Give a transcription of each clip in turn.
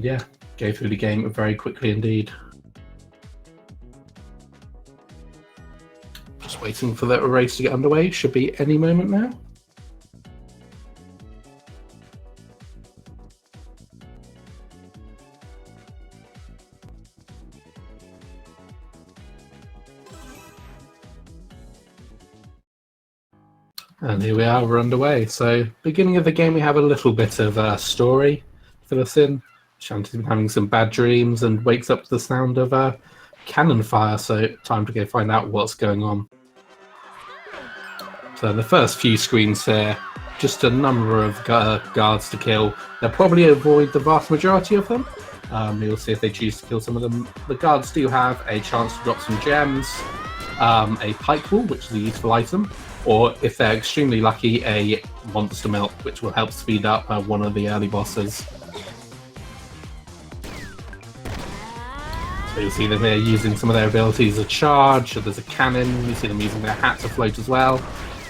and yeah, go through the game very quickly indeed. Just waiting for the race to get underway. Should be any moment now. And here we are, we're underway. So, beginning of the game, we have a little bit of a story to fill us in. Shantae's been having some bad dreams and wakes up to the sound of cannon fire, so time to go find out what's going on. So the first few screens here, just a number of guards to kill. They'll probably avoid the vast majority of them. You'll see if they choose to kill some of them. The guards do have a chance to drop some gems, a pike ball, which is a useful item, or if they're extremely lucky, a monster milk, which will help speed up one of the early bosses. So you'll see them here using some of their abilities to charge. So there's a cannon, you see them using their hat to float as well.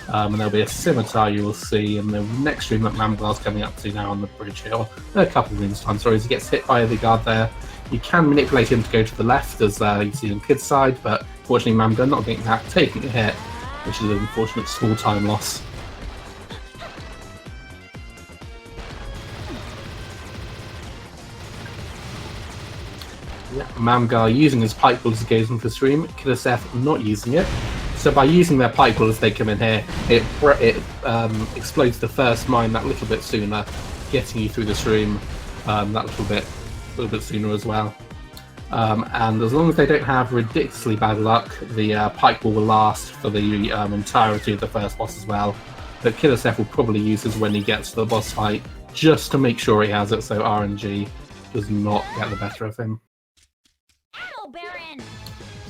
And there'll be a scimitar you will see in the next room that Mamgar's coming up to now on the bridge here, or a couple of rooms time, sorry, as he gets hit by the guard there. You can manipulate him to go to the left, as you see on Kid's side, but fortunately Mamgar not getting that, taking a hit, which is an unfortunate small time loss. Yeah, Mamgar using his pike balls to gaze into the stream, Kidofseph not using it. So by using their pike balls as they come in here, it explodes the first mine that little bit sooner, getting you through this room that little bit sooner as well. And as long as they don't have ridiculously bad luck, the pike ball will last for the entirety of the first boss as well. But Kidofseph will probably use this when he gets to the boss fight, just to make sure he has it so RNG does not get the better of him.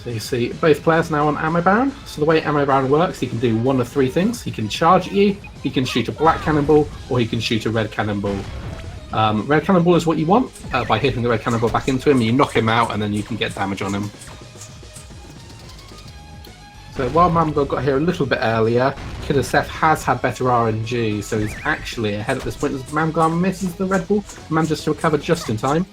So you see both players now on Ammo Baron. So the way Ammo Baron works, he can do one of three things. He can charge at you, he can shoot a black cannonball, or he can shoot a red cannonball. Red cannonball is what you want. By hitting the red cannonball back into him, you knock him out and then you can get damage on him. So while Mamgar got here a little bit earlier, Kidofseph has had better RNG, so he's actually ahead at this point as Mamgar misses the red ball, manages to recover just in time.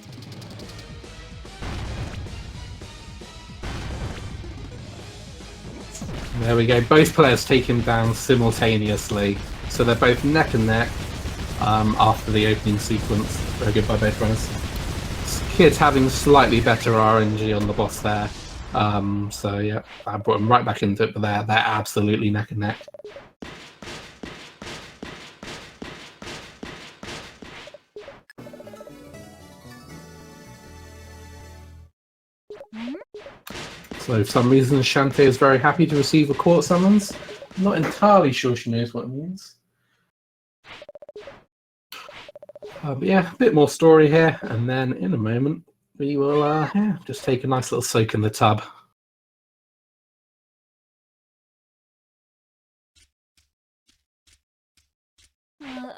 There we go, both players take him down simultaneously, so they're both neck and neck after the opening sequence. Very good by both runners. Kid's having slightly better RNG on the boss there, so yeah, I brought him right back into it, but they're absolutely neck and neck. So for some reason Shantae is very happy to receive a court summons. I'm not entirely sure she knows what it means. But yeah, a bit more story here, and then in a moment we will just take a nice little soak in the tub. Yeah,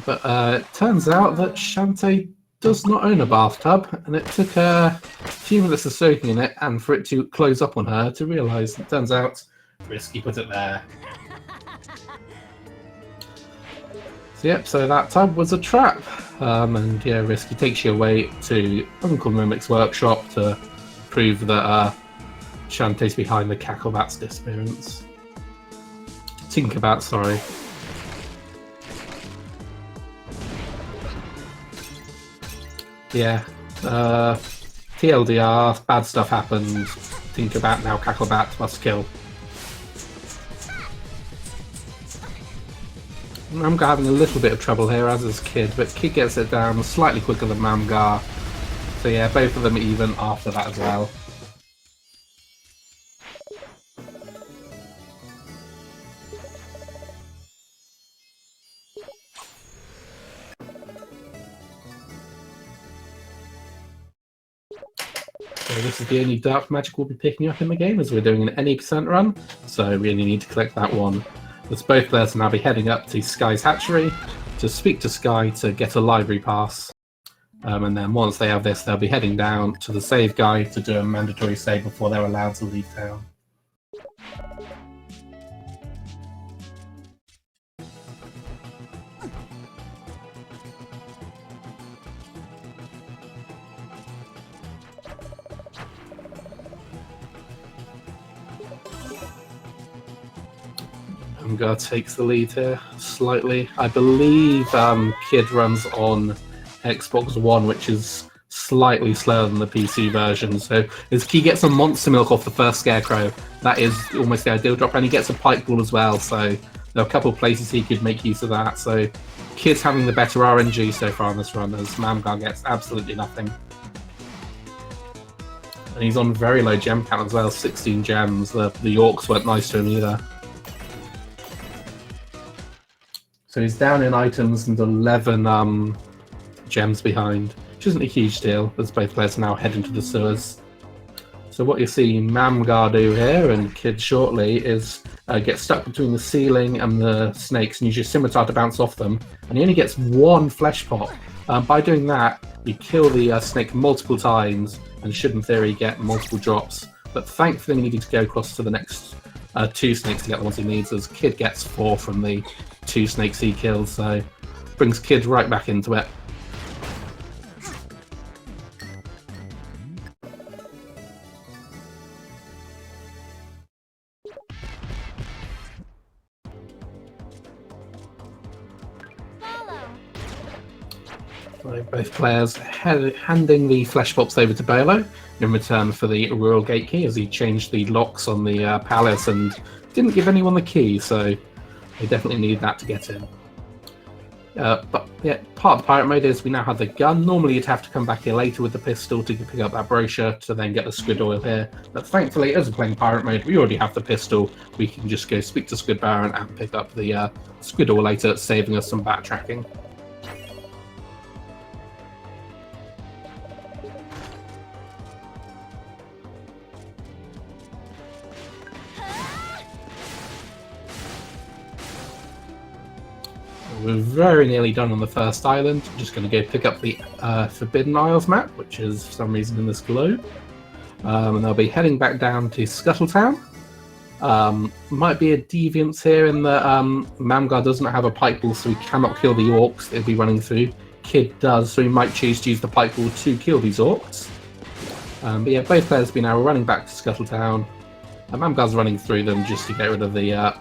but it turns out that Shantae does not own a bathtub, and it took a few minutes of soaking in it and for it to close up on her to realise. It turns out Risky put it there. So yep, so that tub was a trap. And yeah, Risky takes you away to Uncle Mimic's workshop to prove that Shantae's behind the Cacklebat's disappearance. Tinkerbat, sorry. Yeah, TLDR, bad stuff happened. Tinkerbat, now Cacklebat, must kill. Mamgar having a little bit of trouble here, as is Kid, but Kid gets it down slightly quicker than Mamgar. So yeah, both of them even after that as well. So this is the only dark magic we'll be picking up in the game, as we're doing an any percent run, so we only need to collect that one. As both players will now be heading up to Sky's hatchery to speak to Sky to get a library pass. And then once they have this, they'll be heading down to the save guy to do a mandatory save before they're allowed to leave town. Mamgar takes the lead here slightly. I believe Kid runs on Xbox One, which is slightly slower than the PC version. So as he gets a Monster Milk off the first Scarecrow, that is almost the ideal drop, and he gets a Pike Ball as well. So there are a couple of places he could make use of that. So Kid's having the better RNG so far on this run, as Mamgar gets absolutely nothing. And he's on very low gem count as well, 16 gems. The Orcs weren't nice to him either. So he's down in items and 11 gems behind, which isn't a huge deal, as both players are now heading to the sewers. So what you see Mamgar do here, and Kid shortly, is get stuck between the ceiling and the snakes and use your scimitar to bounce off them, and he only gets one flesh pot. By doing that, you kill the snake multiple times and should in theory get multiple drops, but thankfully he needed to go across to the next 2 snakes to get the ones he needs, as Kid gets 4 from the 2 snakes he kills, so brings Kid right back into it. So both players handing the flesh pops over to Bolo in return for the Rural Gate key, as he changed the locks on the palace and didn't give anyone the key, so they definitely need that to get in. But yeah, part of the pirate mode is we now have the gun. Normally you'd have to come back here later with the pistol to pick up that brochure to then get the squid oil here, but thankfully as we're playing pirate mode we already have the pistol. We can just go speak to Squid Baron and pick up the squid oil later, saving us some backtracking. We're very nearly done on the first island. I'm just going to go pick up the Forbidden Isles map, which is for some reason in this globe. And I'll be heading back down to Scuttletown. Might be a deviance here in that Mamgar doesn't have a Pike Ball, so he cannot kill the Orcs it'll be running through. Kid does, so he might choose to use the Pike Ball to kill these Orcs. But yeah, both players have been now running back to Scuttletown. Mamgar's running through them just to get rid of the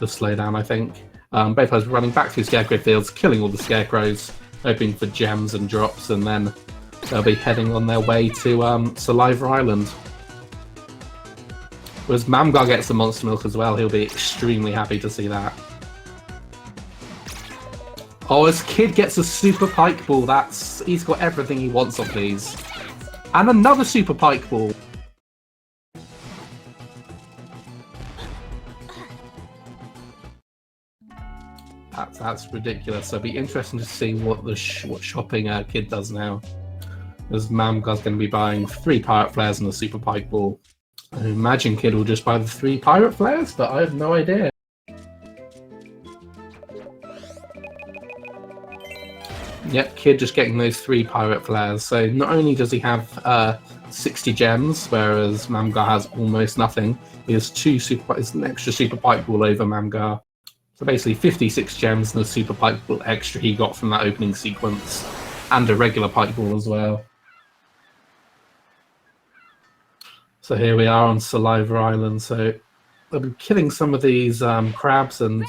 slowdown, I think. Both players running back through Scarecrow Fields, killing all the Scarecrows, hoping for gems and drops, and then they'll be heading on their way to Saliva Island. Whereas Mamgar gets the Monster Milk as well, he'll be extremely happy to see that. Oh, as Kid gets a Super Pike Ball, he's got everything he wants of these. And another Super Pike Ball! That's ridiculous. So it'll be interesting to see what shopping Kid does now. As Mamgar's going to be buying 3 Pirate Flares and a Super Pike Ball. I imagine Kid will just buy the 3 Pirate Flares, but I have no idea. Yep, Kid just getting those 3 Pirate Flares. So not only does he have 60 gems, whereas Mamgar has almost nothing, he has an extra Super Pike Ball over Mamgar. So basically 56 gems and a Super Pike Ball extra he got from that opening sequence, and a regular Pike Ball as well. So here we are on Saliva Island, so they'll be killing some of these crabs, and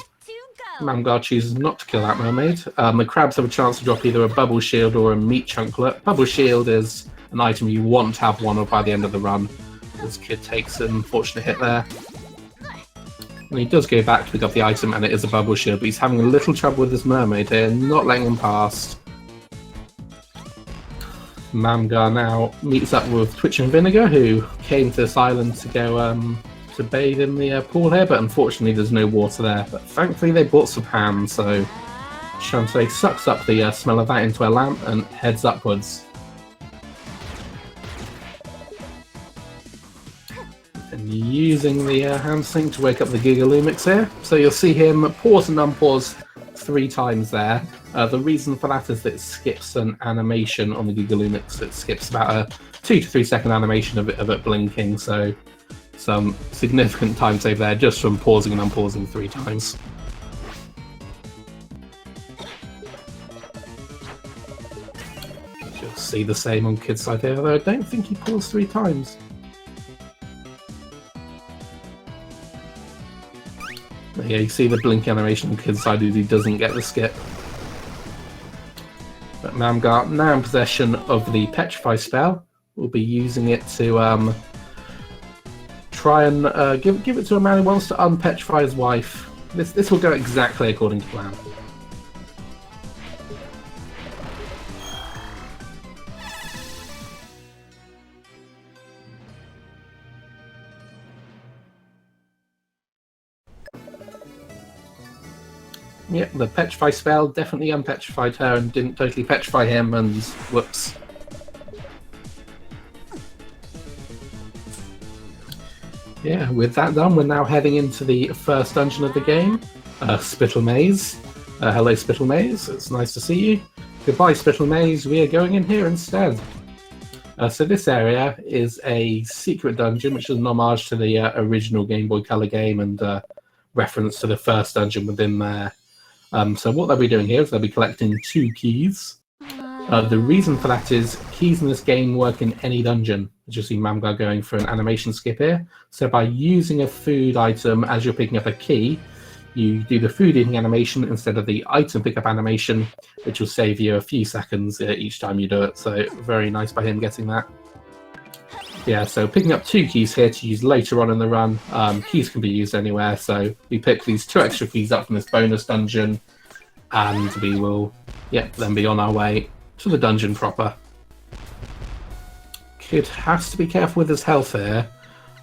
Mamgar chooses not to kill that mermaid. The crabs have a chance to drop either a Bubble Shield or a Meat Chunklet. Bubble Shield is an item you want to have one of by the end of the run. This Kid takes an unfortunate hit there. And he does go back to pick up the item, and it is a Bubble Shield, but he's having a little trouble with this mermaid here, not letting him past. Mamgar now meets up with Twitch and Vinegar, who came to this island to go to bathe in the pool here, but unfortunately there's no water there. But thankfully they bought some ham, so Shantae sucks up the smell of that into her lamp and heads upwards. And using the ham sink to wake up the Gigalumix here. So you'll see him pause and unpause 3 times there. The reason for that is that it skips an animation on the Gigalumix. It skips about a 2 to 3 second animation of it blinking, so some significant time save there just from pausing and unpausing 3 times. You'll see the same on Kid's side here, although I don't think he paused 3 times. Yeah, you see the blink animation on Kid's side as he doesn't get the skip. But Mamgar, now in possession of the Petrify spell, will be using it to try and give it to a man who wants to unpetrify his wife. This will go exactly according to plan. Yep, the petrify spell definitely unpetrified her and didn't totally petrify him, and whoops. Yeah, with that done, we're now heading into the first dungeon of the game, Spittle Maze. Hello, Spittle Maze, it's nice to see you. Goodbye, Spittle Maze, we are going in here instead. So this area is a secret dungeon, which is an homage to the original Game Boy Color game and reference to the first dungeon within there. So what they'll be doing here is they'll be collecting 2 keys. The reason for that is keys in this game work in any dungeon. As you see Mamgar going for an animation skip here. So by using a food item as you're picking up a key, you do the food eating animation instead of the item pickup animation, which will save you a few seconds each time you do it. So very nice by him getting that. Yeah, so picking up 2 keys here to use later on in the run. Keys can be used anywhere, so we pick these 2 extra keys up from this bonus dungeon, and we will, then be on our way to the dungeon proper. Kid has to be careful with his health here.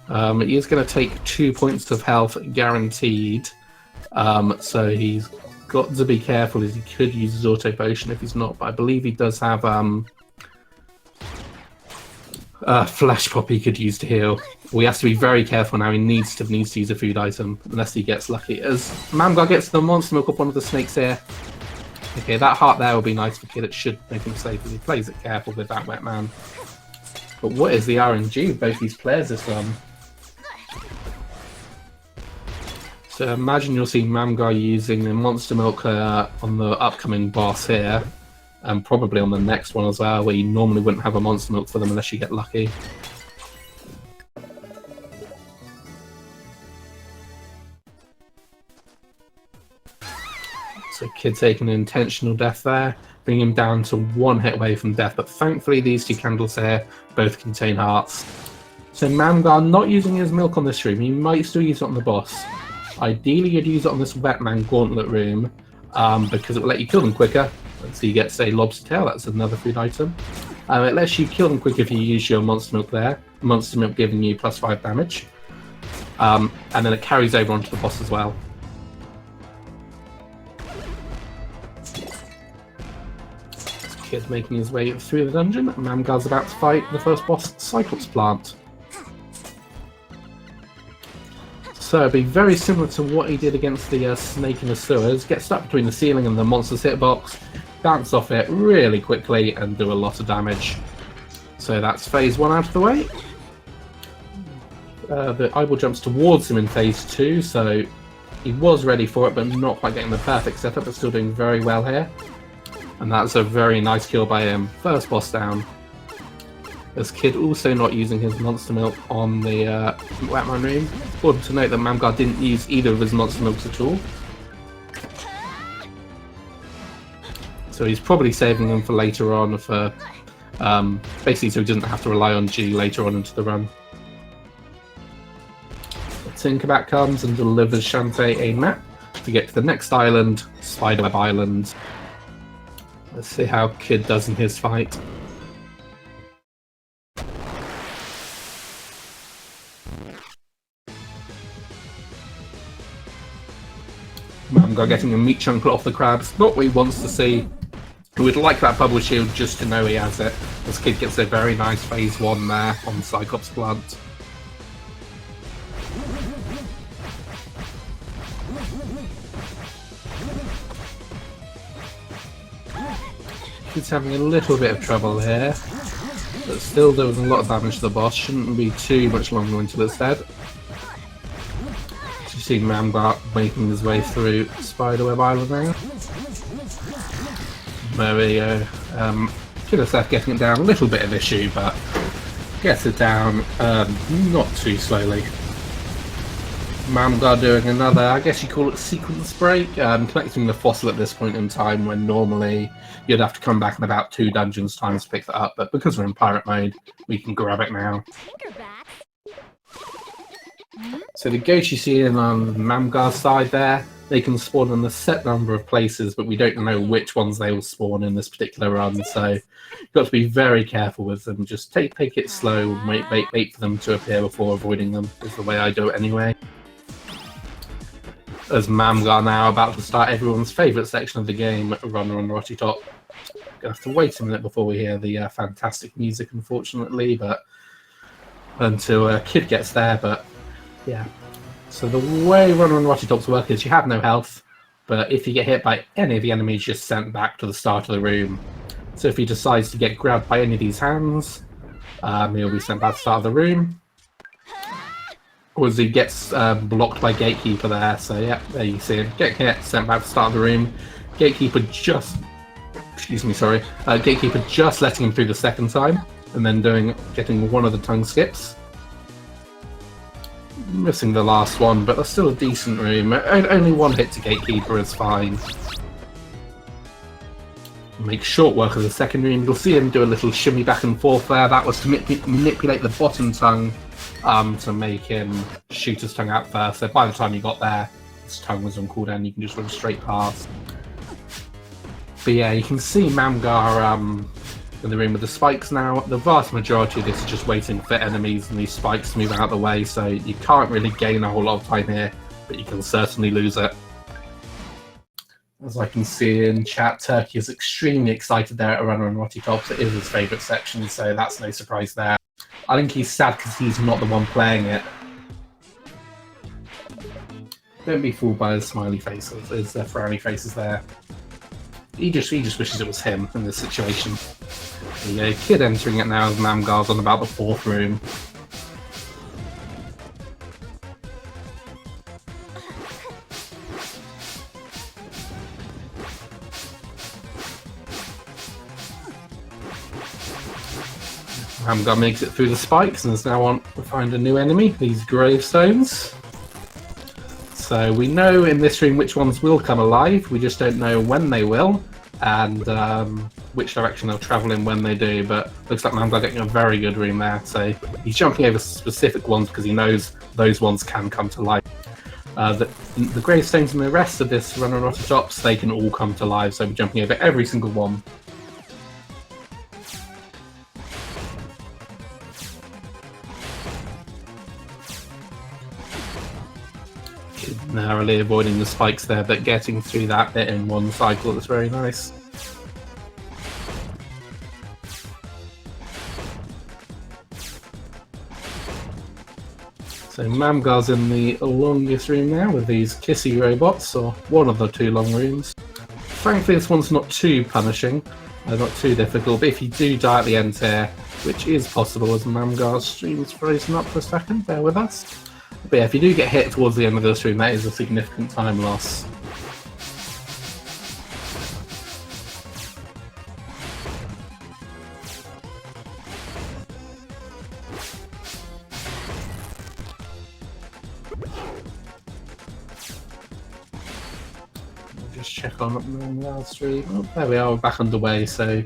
He is going to take 2 points of health guaranteed, so he's got to be careful as he could use his auto potion if he's not, but I believe he does have Flash Pop he could use to heal. We have to be very careful now. He needs to use a food item unless he gets lucky. As Mamgar gets the monster milk up one of the snakes here. Okay, that heart there will be nice for Kid. It should make him safe if he plays it careful with that wet man. But what is the RNG of both these players this run? So imagine you'll see Mamgar using the monster milk on the upcoming boss here. And probably on the next one as well, where you normally wouldn't have a monster milk for them unless you get lucky. So Kid taking an intentional death there, bringing him down to 1 hit away from death, but thankfully these 2 candles here both contain hearts. So Mamgar not using his milk on this room, he might still use it on the boss. Ideally you'd use it on this Wetman Gauntlet room, because it will let you kill them quicker. So you get, say, lobster tail, that's another food item. It lets you kill them quicker if you use your monster milk there. Monster milk giving you +5 damage. And then it carries over onto the boss as well. Kid making his way through the dungeon. Mamgar's about to fight the first boss, Cyclops Plant. So it'd be very similar to what he did against the snake in the sewers. Get stuck between the ceiling and the monster's hitbox, bounce off it really quickly and do a lot of damage. So that's phase 1 out of the way. The eyeball jumps towards him in phase 2, so he was ready for it but not quite getting the perfect setup, but still doing very well here. And that's a very nice kill by him. First boss down. This Kid also not using his monster milk on the Wetman room. Important to note that Mamgar didn't use either of his monster milks at all. So he's probably saving them for later on, for basically so he doesn't have to rely on G later on into the run. Tinkerbat comes and delivers Shantae a map to get to the next island, Spiderweb Island. Let's see how Kid does in his fight. Mamgar getting a meat chunk off the crabs, not what he wants to see. He would like that bubble shield just to know he has it. This Kid gets a very nice phase 1 there on Cyclops Plant. Kid's having a little bit of trouble here, but still doing a lot of damage to the boss. Shouldn't be too much longer until it's dead. You see Mamgar making his way through Spiderweb Island now. There we go. Kidofseph getting it down, a little bit of issue, but gets it down not too slowly. Mamgar doing another, I guess you call it sequence break, collecting the fossil at this point in time when normally you'd have to come back in about 2 dungeons times to pick that up, but because we're in pirate mode, we can grab it now. So the ghosts you see in on Mamgar's side there, they can spawn in a set number of places, but we don't know which ones they will spawn in this particular run, so you've got to be very careful with them. Just take it slow and wait for them to appear before avoiding them, is the way I do it anyway. As Mamgar now about to start everyone's favourite section of the game, Runner on Rotty Top. Gonna have to wait a minute before we hear the fantastic music, unfortunately, but until Kid gets there, but yeah. So the way Runner on Rotty Tops work is you have no health, but if you get hit by any of the enemies, you're sent back to the start of the room. So if he decides to get grabbed by any of these hands, he'll be sent back to the start of the room. Or as he gets blocked by Gatekeeper there, so yeah, there you see him. Get hit, sent back to the start of the room. Gatekeeper just letting him through the second time, and then getting one of the tongue skips. Missing the last one, but that's still a decent room. Only one hit to Gatekeeper is fine. Make short work of the second room. You'll see him do a little shimmy back and forth there. That was to manipulate the bottom tongue to make him shoot his tongue out first. So by the time you got there, his tongue was on cooldown. You can just run straight past. But yeah, you can see Mamgar in the room with the spikes now. The vast majority of this is just waiting for enemies and these spikes to move out of the way, so you can't really gain a whole lot of time here, but you can certainly lose it. As I can see in chat, Turkey is extremely excited there at Runner on Rotty Tops. It is his favourite section, so that's no surprise there. I think he's sad because he's not the one playing it. Don't be fooled by his smiley faces, his frowny faces there. He just wishes it was him in this situation. There you go, Kid entering it now as Mamgar's on about the 4th room. Mamgar makes it through the spikes and is now on to find a new enemy, these gravestones. So we know in this room which ones will come alive, we just don't know when they will, and which direction they'll travel in when they do, but looks like Mamgar getting a very good room there, so he's jumping over specific ones because he knows those ones can come to life. The gravestones and the rest of this Runner on Rotty Tops, they can all come to life, so we're jumping over every single one. Narrowly avoiding the spikes there, but getting through that bit in one cycle is very nice. So Mamgar's in the longest room now with these kissy robots, or one of the 2 long rooms. Thankfully this one's not too punishing, not too difficult, but if you do die at the end here, which is possible as Mamgar's stream's frozen up for a second, bear with us. But yeah, if you do get hit towards the end of this room, that is a significant time loss. Just check on the last stream. Oh, there we are, we're back underway, so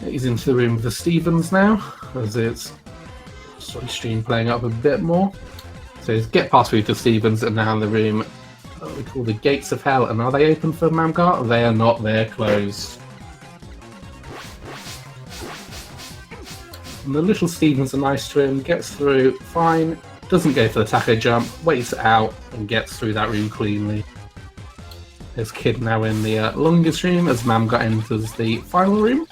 he's into the room with the Stevens now, as it's stream playing up a bit more. So he's get past through to Stevens and now in the room we call the Gates of Hell. And are they open for Mamgar? They are not, they're closed. And the little Stevens are nice to him, gets through fine, doesn't go for the taco jump, waits out and gets through that room cleanly. There's Kid now in the longest room as Mamgar enters the final room.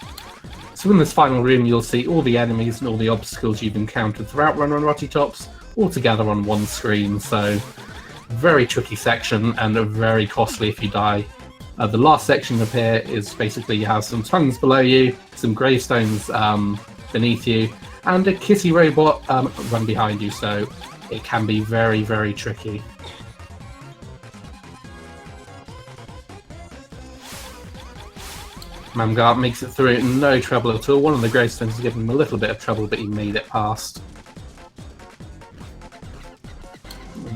So in this final room you'll see all the enemies and all the obstacles you've encountered throughout Runner on Rotty Tops all together on one screen, so very tricky section and very costly if you die. The last section of here is basically you have some tongues below you, some gravestones beneath you, and a kitty robot run behind you, so it can be very, very tricky. Mamgar makes it through no trouble at all. One of the gravestones is giving him a little bit of trouble, but he made it past.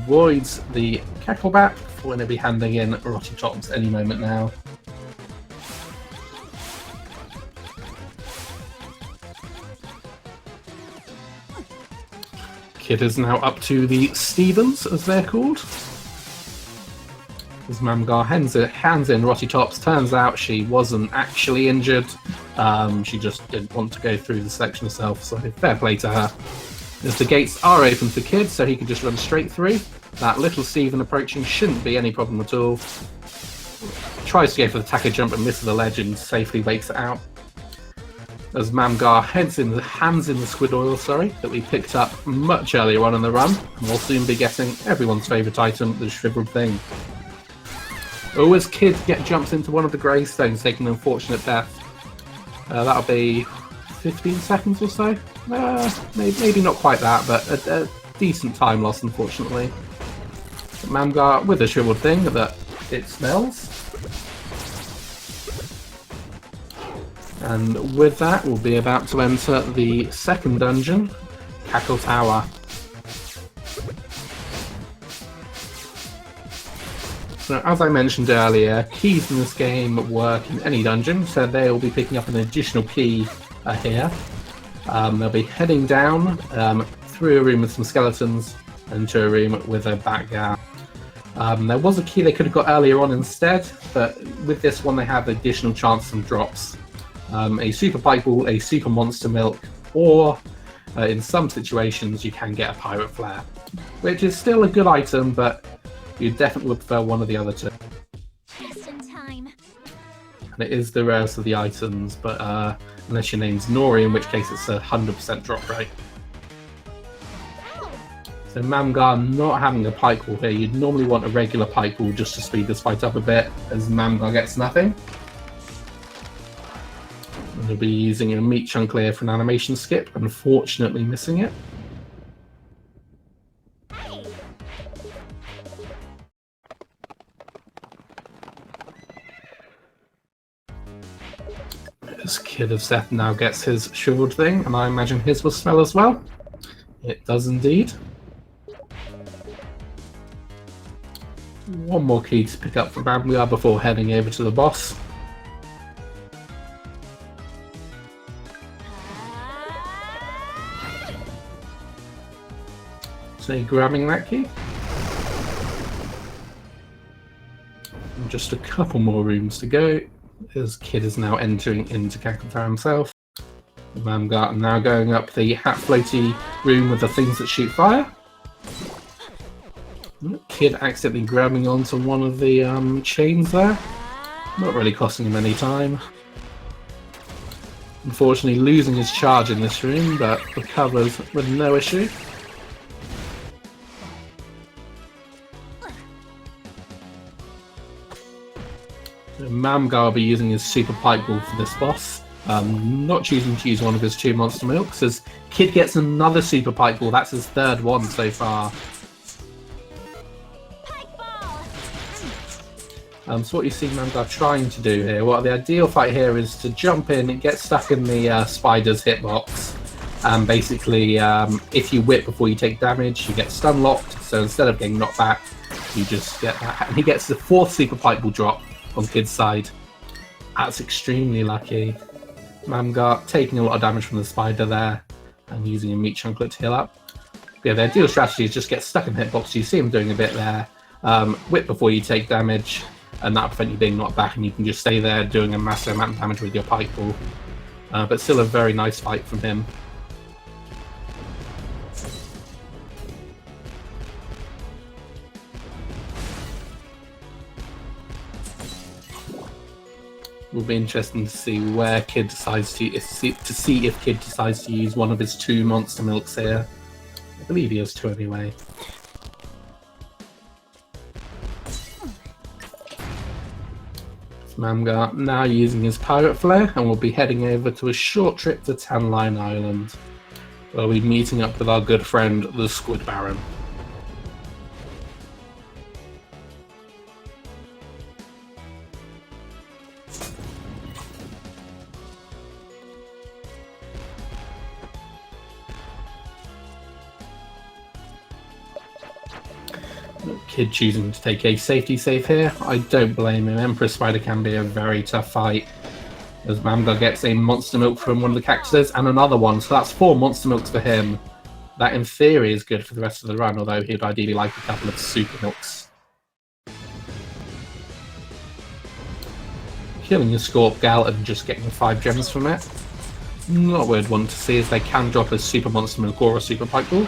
avoids the cackleback. We're going to be handing in Rotty Tops any moment now. Kid is now up to the Stevens, as they're called. As mamgar hands in Rotty Tops, turns out she wasn't actually injured. She just didn't want to go through the selection herself, so fair play to her. As the gates are open for Kid, so he can just run straight through. That little Steven approaching shouldn't be any problem at all. Tries to go for the tacker jump and misses the ledge and safely wakes it out. As mamgar hands in the squid oil, that we picked up much earlier on in the run, and we'll soon be getting everyone's favourite item, the shriveled thing. Oh, as Kid jumps into one of the gravestones, taking an unfortunate death. That'll be 15 seconds or so. Maybe not quite that, but a decent time loss, unfortunately. Mamgar with a shriveled thing that it smells. And with that, we'll be about to enter the second dungeon, Cackle Tower. So, as I mentioned earlier, keys in this game work in any dungeon, so they'll be picking up an additional key here. They'll be heading down through a room with some skeletons into a room with a mamgar. There was a key they could have got earlier on instead, but with this one they have additional chance of some drops. A super pipe ball, a super monster milk, or in some situations you can get a pirate flare, which is still a good item, but you definitely would prefer one of the other two. Just in time. And it is the rarest of the items, but unless your name's Nori, in which case it's a 100% drop rate. So mamgar not having a pipe ball here, you'd normally want a regular pipe ball just to speed this fight up a bit, as mamgar gets nothing. We'll be using a meat chunk layer for an animation skip, unfortunately missing it. As Kidofseph now gets his shriveled thing, and I imagine his will smell as well. It does indeed. One more key to pick up from mamgar before heading over to the boss. So grabbing that key. And just a couple more rooms to go. As Kid is now entering into Cackle Tower himself. The mamgar now going up the hat floaty room with the things that shoot fire. Kid accidentally grabbing onto one of the chains there. Not really costing him any time. Unfortunately losing his charge in this room, but recovers with no issue. Mamgar will be using his super pipe ball for this boss. Not choosing to use one of his two monster milks, as Kid gets another super pipe ball. That's his third one so far. So what you see mamgar trying to do here, well, the ideal fight here is to jump in and get stuck in the spider's hitbox. Basically, if you whip before you take damage, you get stun locked. So instead of getting knocked back, you just get that. And he gets the fourth super pipe ball drop on Kid's side. That's extremely lucky. Mamgar taking a lot of damage from the spider there and using a meat chunklet to heal up. Yeah, the ideal strategy is just get stuck in hitbox. You see him doing a bit there. Whip before you take damage, and that'll prevent you being knocked back, and you can just stay there doing a massive amount of damage with your pipe ball. But still a very nice fight from him. Will be interesting to see where Kid decides to see if Kid decides to use one of his two monster milks here. I believe he has two anyway. Mamgar now using his pirate flare, and we'll be heading over to a short trip to Tanline Island, where we'll be meeting up with our good friend the Squid Baron. Kid choosing to take a safety save here. I don't blame him. Empress Spider can be a very tough fight. As Mamgar gets a monster milk from one of the cactuses and another one, so that's 4 monster milks for him. That in theory is good for the rest of the run, although he'd ideally like a couple of super milks. Killing a Scorp Gal and just getting 5 gems from it. Not what I'd want to see, as they can drop a super monster milk or a super pipe ball.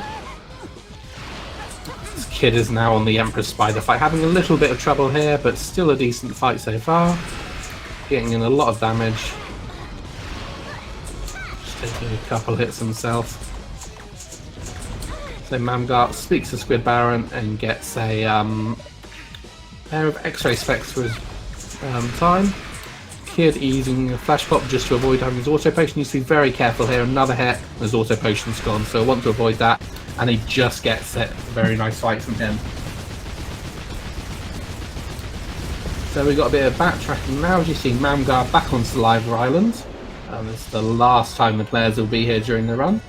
This kid is now on the Empress Spider fight, having a little bit of trouble here, but still a decent fight so far. Getting in a lot of damage. Just taking a couple hits himself. So Mamgar speaks to Squid Baron and gets a pair of X-ray specs for his time. Kid using a flash pop just to avoid having his auto potion. Needs to be very careful here. Another hit, and his auto potion's gone, so I want to avoid that. And he just gets it. Very nice fight from him. So we got a bit of backtracking now. As you see, Mamgar back onto the Liver Island. It's the last time the players will be here during the run.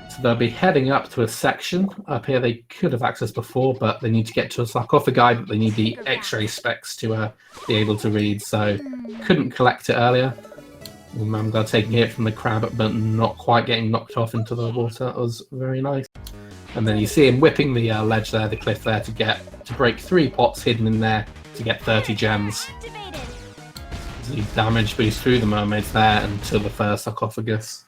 So they'll be heading up to a section. Up here they could have accessed before, but they need to get to a sarcophagi that they need the X-ray specs to be able to read, so couldn't collect it earlier. Mamgar taking a hit from the crab, but not quite getting knocked off into the water. That was very nice. And then you see him whipping the ledge there, the cliff there, to break 3 pots hidden in there to get 30 gems. So he damage boost through the mermaids there until the first sarcophagus.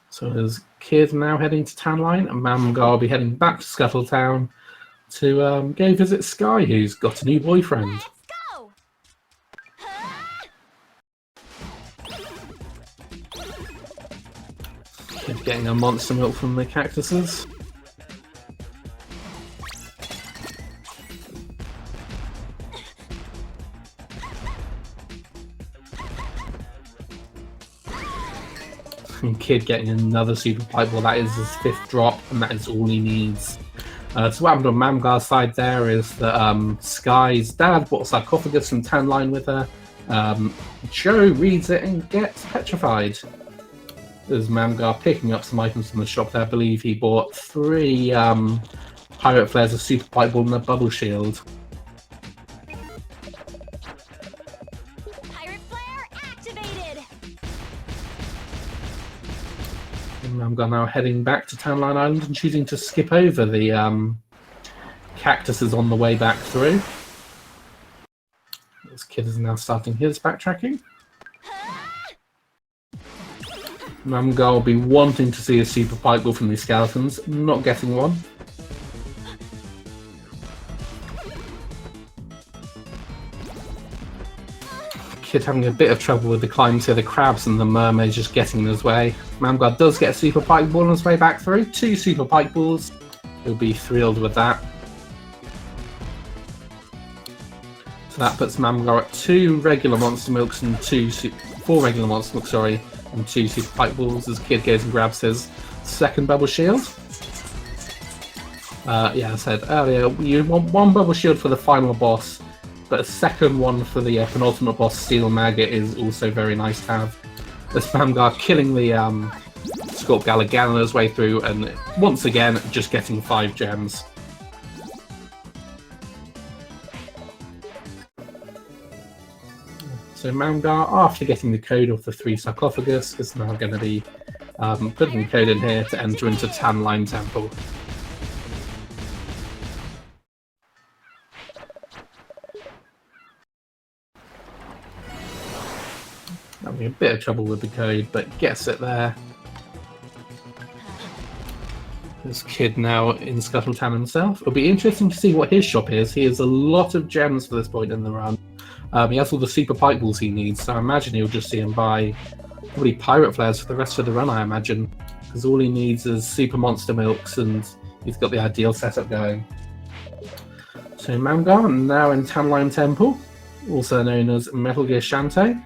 So his kid now heading to Tanline, and Mamgar will be heading back to Scuttletown to go visit Sky, who's got a new boyfriend. Kid getting a monster milk from the cactuses. And Kid getting another super pipe ball. That is his 5th drop, and that is all he needs. So what happened on Mamgar's side there is that Sky's dad bought a sarcophagus from Tanline with her. Joe reads it and gets petrified. There's Mamgar picking up some items from the shop there. I believe he bought 3 pirate flares, a super pipe ball, and a bubble shield. Mamgar now heading back to Tanline Island and choosing to skip over the cactuses on the way back through. This kid is now starting his backtracking. Mamgar will be wanting to see a super pipe ball from these skeletons, not getting one. Kid having a bit of trouble with the climbs here, the crabs and the mermaids just getting in his way. Mamgar does get a super pipe ball on his way back through. 2 super pipe balls. He'll be thrilled with that. So that puts Mamgar at 2 regular monster milks and 4 regular monster milks, sorry, and 2 super pipe balls as Kid goes and grabs his 2nd bubble shield. Yeah, I said earlier, you want 1 bubble shield for the final boss, but a 2nd one for the penultimate boss, Steel Maggot, is also very nice to have. There's Mamgar killing the Scorp Gal again on his way through, and once again, just getting 5 gems. So Mamgar, after getting the code of the 3 sarcophagus, is now going to be putting the code in here to enter into Tanline Temple. Having a bit of trouble with the code, but gets it there. This kid now in Scuttletown himself. It'll be interesting to see what his shop is. He has a lot of gems for this point in the run. He has all the super pipe balls he needs, so I imagine he'll just see him buy probably pirate flares for the rest of the run, I imagine. Because all he needs is super monster milks, and he's got the ideal setup going. So Mamgar, now in Tanline Temple, also known as Metal Gear Shantae.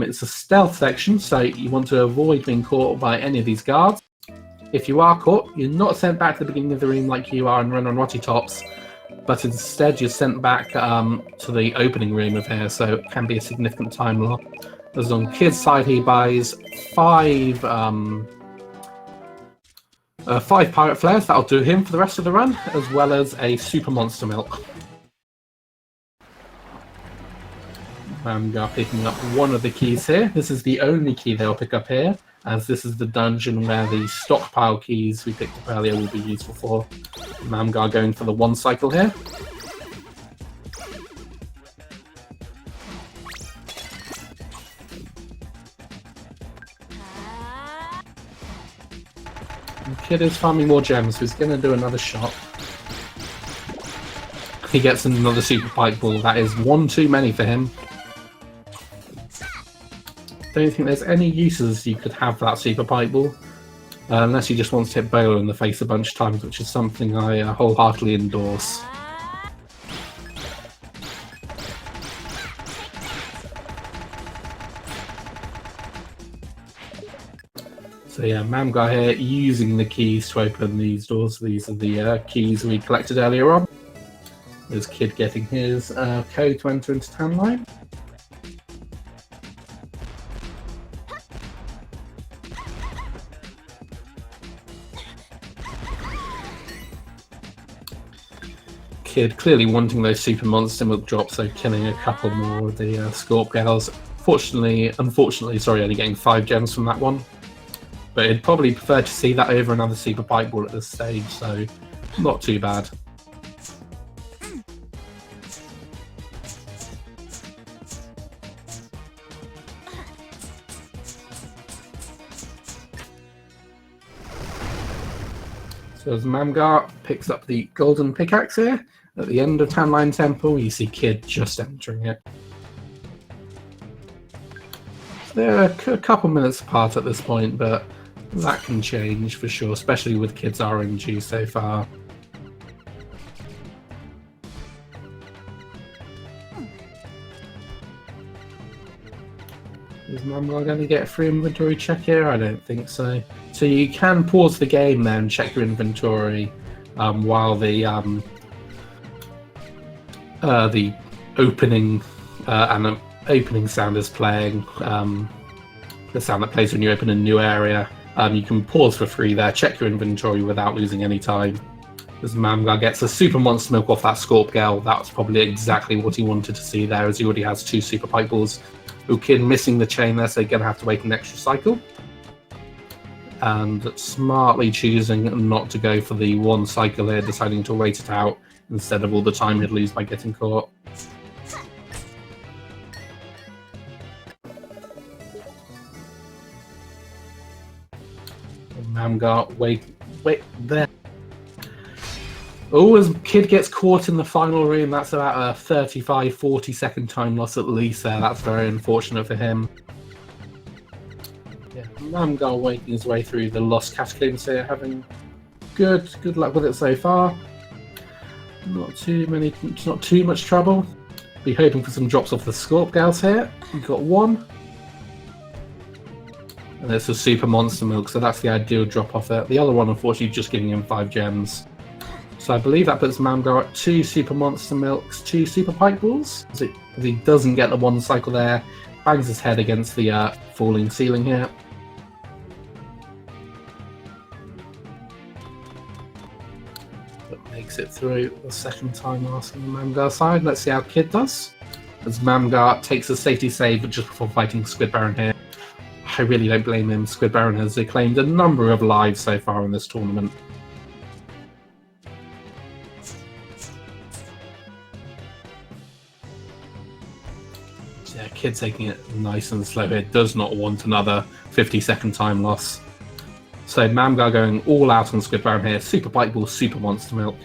It's a stealth section, so you want to avoid being caught by any of these guards. If you are caught, you're not sent back to the beginning of the room like you are in Run on Rotty Tops. but instead you're sent back to the opening room of here, so it can be a significant time loss. As on Kid's side, he buys 5 pirate flares. That'll do him for the rest of the run, as well as a super monster milk. Mamgar picking up one of the keys here. This is the only key they'll pick up here, as this is the dungeon where the stockpile keys we picked up earlier will be useful for. Mamgar going for the 1 cycle here. And Kid is farming more gems, so he's going to do another shot. He gets another super pipe ball. That is 1 too many for him. Don't think there's any uses you could have that super pipe ball, unless you just want to hit Bowler in the face a bunch of times, which is something I wholeheartedly endorse. So yeah, Mamgar here using the keys to open these doors. These are the keys we collected earlier on. There's Kid getting his code to enter into Tan Line. Kid clearly wanting those super monster milk drops, so killing a couple more of the Scorp girls. Unfortunately, sorry, only getting 5 gems from that one. But he'd probably prefer to see that over another super pipe ball at this stage, so not too bad. So as Mamgar picks up the golden pickaxe here, at the end of Tan Line Temple, you see Kid just entering it. So they're a couple minutes apart at this point, but that can change for sure, especially with Kid's RNG so far. Is Mamgar going to get a free inventory check here? I don't think so. So you can pause the game then and check your inventory while the opening opening sound is playing. The sound that plays when you open a new area. You can pause for free there, check your inventory without losing any time. As Mamgar gets a super monster milk off that Scorp girl, that's probably exactly what he wanted to see there, as he already has 2 super pipe balls. Kid missing the chain there, so you're going to have to wait an extra cycle. And smartly choosing not to go for the 1 cycle here, deciding to wait it out instead of all the time he'd lose by getting caught. Mamgar, wait there. Oh, as Kid gets caught in the final room, that's about a 35-40 second time loss at least there. That's very unfortunate for him. Yeah, Mamgar working his way through the lost catacombs here, having good luck with it so far. Not too much trouble. Be hoping for some drops off the Scorp gals here. We've got 1. And it's a super monster milk, so that's the ideal drop off it. The other one, unfortunately, just giving him 5 gems. So I believe that puts Mamgar at 2 super monster milks, 2 super pipe balls. As he doesn't get the 1 cycle there, bangs his head against the falling ceiling here. But makes it through the second time last on the Mamgar side. Let's see how Kid does. As Mamgar takes a safety save just before fighting Squid Baron here. I really don't blame him. Squid Baron has claimed a number of lives so far in this tournament. So yeah, Kid taking it nice and slow here. Does not want another 50-second time loss. So Mamgar going all out on Squid Baron here. Super Bite Ball, Super Monster Milk.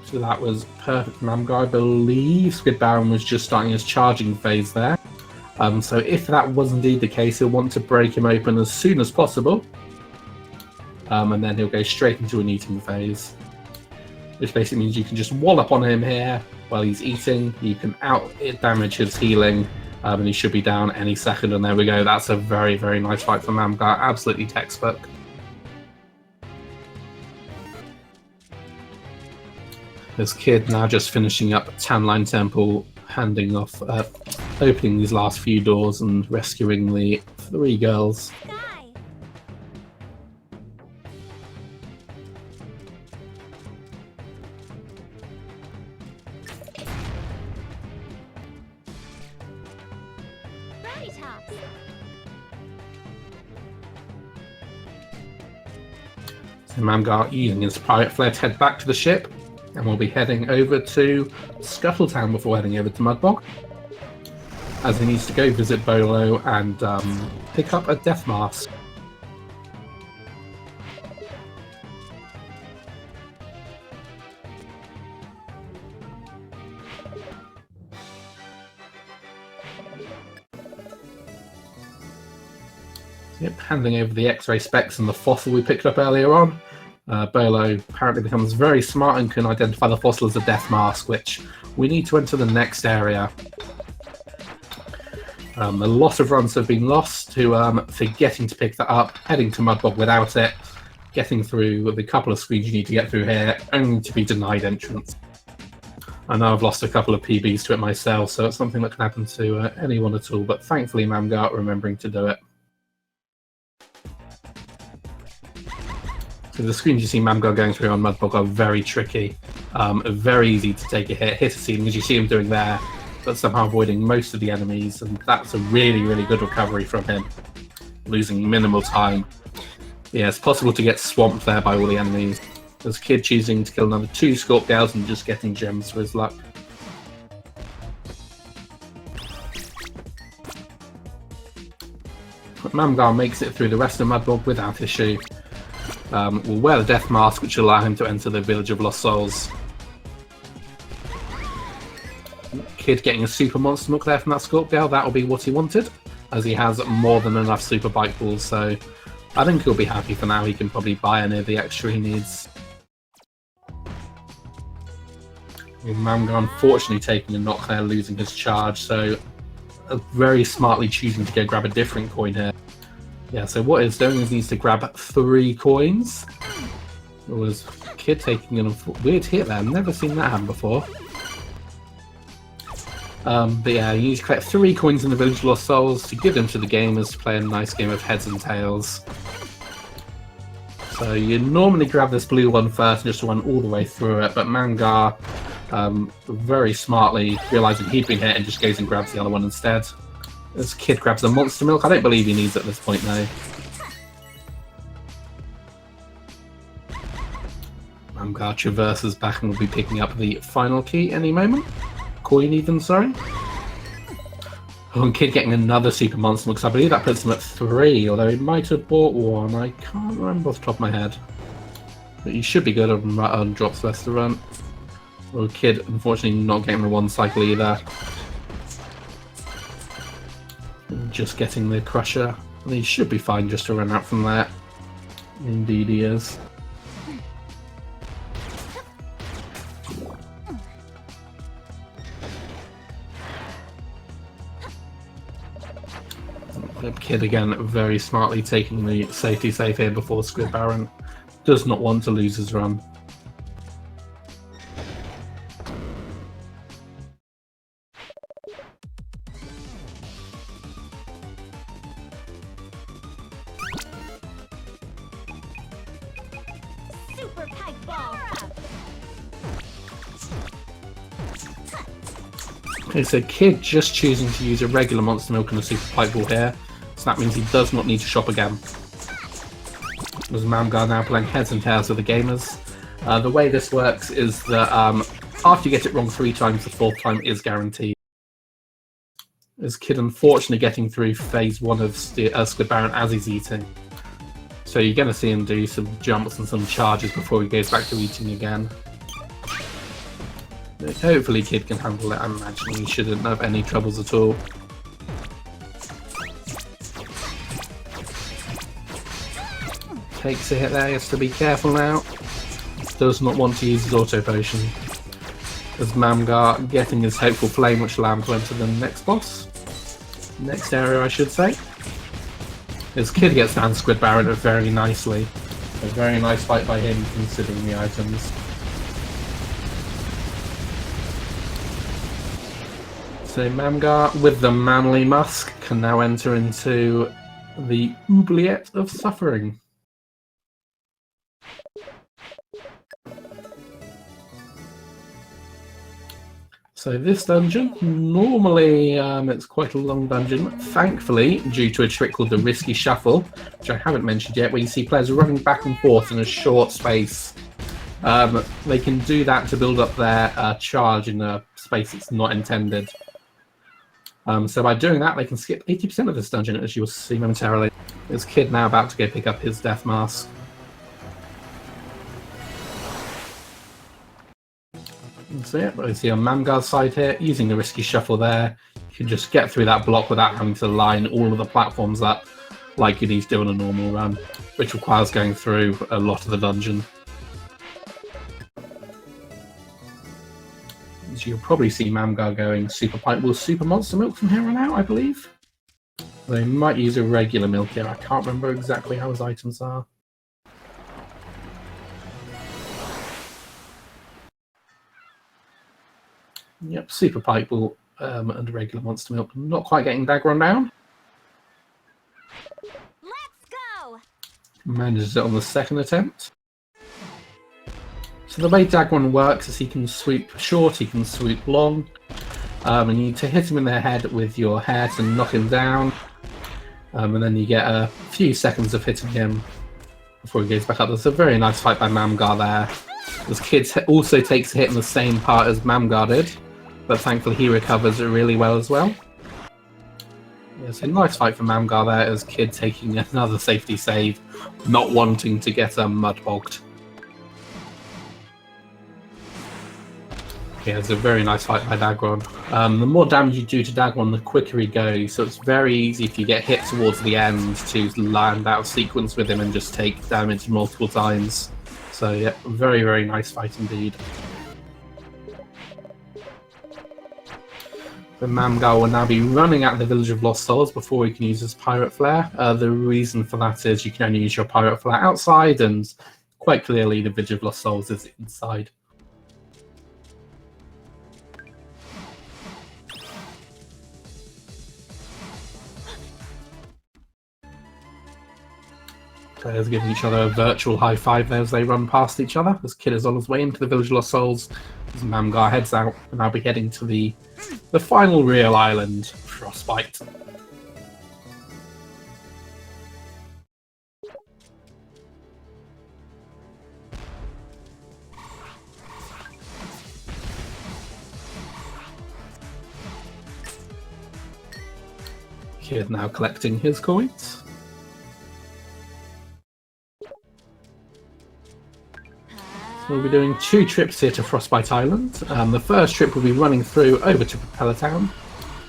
So that was perfect Mamgar. I believe Squid Baron was just starting his charging phase there. So if that was indeed the case, he'll want to break him open as soon as possible. And then he'll go straight into an eating phase. Which basically means you can just wallop on him here while he's eating. You can out-damage his healing. And he should be down any second. And there we go. That's a very, very nice fight for Mamgar. Absolutely textbook. This Kid now just finishing up Tanline Temple, handing off, opening these last few doors and rescuing the 3 girls. Sky. Brownie tops. So mamgar, using his pirate flare, to head back to the ship, and we'll be heading over to Scuttletown before heading over to Mudbog, as he needs to go visit Bolo and pick up a death mask. Yep, handing over the X-ray specs and the fossil we picked up earlier on. Bolo apparently becomes very smart and can identify the fossil as a death mask, which we need to enter the next area. A lot of runs have been lost to forgetting to pick that up, heading to Mudbog without it, getting through the couple of screens you need to get through here, only to be denied entrance. I know I've lost a couple of PBs to it myself, so it's something that can happen to anyone at all, but thankfully mamgar remembering to do it. So the screens you see mamgar going through on Mudbog are very tricky, very easy to take a hit a ceiling, as you see him doing there, but somehow avoiding most of the enemies, and that's a really, really good recovery from him, losing minimal time. Yeah, it's possible to get swamped there by all the enemies. There's Kid choosing to kill another 2 Scorpgals and just getting gems for his luck. But mamgar makes it through the rest of Mudbog without issue. Will wear the death mask, which will allow him to enter the village of Lost Souls. Kid getting a super monster milk there from that Scorpgal, that'll be what he wanted, as he has more than enough super bite balls, so I think he'll be happy for now. He can probably buy any of the extra he needs. Mamgar unfortunately taking a knock there, losing his charge, so very smartly choosing to go grab a different coin here. Yeah, so what he's doing is he needs to grab 3 coins. It was Kid taking a weird hit there. I've never seen that happen before. But yeah, you need to collect 3 coins in the Village of Lost Souls to give them to the gamers to play a nice game of heads and tails. So you normally grab this blue one first and just run all the way through it, but mamgar very smartly, realising he'd been hit, and just goes and grabs the other one instead. This Kid grabs the monster milk. I don't believe he needs it at this point though. Mamgar traverses back and will be picking up the final key any moment. Coin even, sorry. Oh, and Kid getting another super monster milk, because I believe that puts him at 3, although he might have bought 1. I can't remember off the top of my head. But he should be good on drops less to run. Well, Kid unfortunately not getting the 1 cycle either. Just getting the crusher. And he should be fine just to run out from there. Indeed he is. Kid again very smartly taking the safety save here before Squid Baron. Does not want to lose his run. Super kite ball. Okay, so Kid just choosing to use a regular monster milk and a super pipe ball here. So that means he does not need to shop again. There's mamgar now playing heads and tails with the gamers. The way this works is that after you get it wrong 3 times, the 4th time is guaranteed. There's Kid unfortunately getting through phase 1 of Squid Baron as he's eating. So you're going to see him do some jumps and some charges before he goes back to eating again. But hopefully Kid can handle it. I'm imagining he shouldn't have any troubles at all. Takes a hit there, he has to be careful now. Does not want to use his auto potion. As mamgar getting his hopeful flame, which allows him to enter the next boss. Next area, I should say. As Kid gets down Squid Baron very nicely. A very nice fight by him considering the items. So Mamgar, with the manly musk, can now enter into the oubliette of suffering. So this dungeon, normally it's quite a long dungeon. Thankfully, due to a trick called the Risky Shuffle, which I haven't mentioned yet, where you see players running back and forth in a short space, they can do that to build up their charge in a space that's not intended. So by doing that, they can skip 80% of this dungeon, as you will see momentarily. This kid now about to go pick up his death mask. So yeah, we see on Mamgar's side here, using the Risky Shuffle there, you can just get through that block without having to line all of the platforms up like you need to do on a normal run, which requires going through a lot of the dungeon. So you'll probably see Mamgar going Super Pipe Ball, Super Monster Milk from here on out, I believe. They might use a regular milk here, I can't remember exactly how his items are. Yep, Super Pipe Ball and regular Monster Milk. Not quite getting Dagron down. Let's go! Manages it on the second attempt. So the way Dagron works is he can sweep short, he can sweep long. And you need to hit him in the head with your hair to knock him down. And then you get a few seconds of hitting him before he goes back up. There's a very nice fight by Mamgar there. This kid also takes a hit in the same part as Mamgar did, but thankfully he recovers really well as well. Yeah, so nice fight for Mamgar there as Kid taking another safety save, not wanting to get mud bogged. Yeah, it's a very nice fight by Dagron. The more damage you do to Dagron, the quicker he goes, so it's very easy if you get hit towards the end to land out of sequence with him and just take damage multiple times. So yeah, very, very nice fight indeed. The Mamgar will now be running at the Village of Lost Souls before he can use his Pirate Flare. The reason for that is you can only use your Pirate Flare outside, and quite clearly the Village of Lost Souls is inside. Players giving each other a virtual high five as they run past each other. As Kid is on his way into the Village of Lost Souls, as Mamgar heads out, and I'll be heading to the final real island, Frostbite. Kid now collecting his coins. We'll be doing 2 trips here to Frostbite Island. The first trip will be running through over to Propeller Town.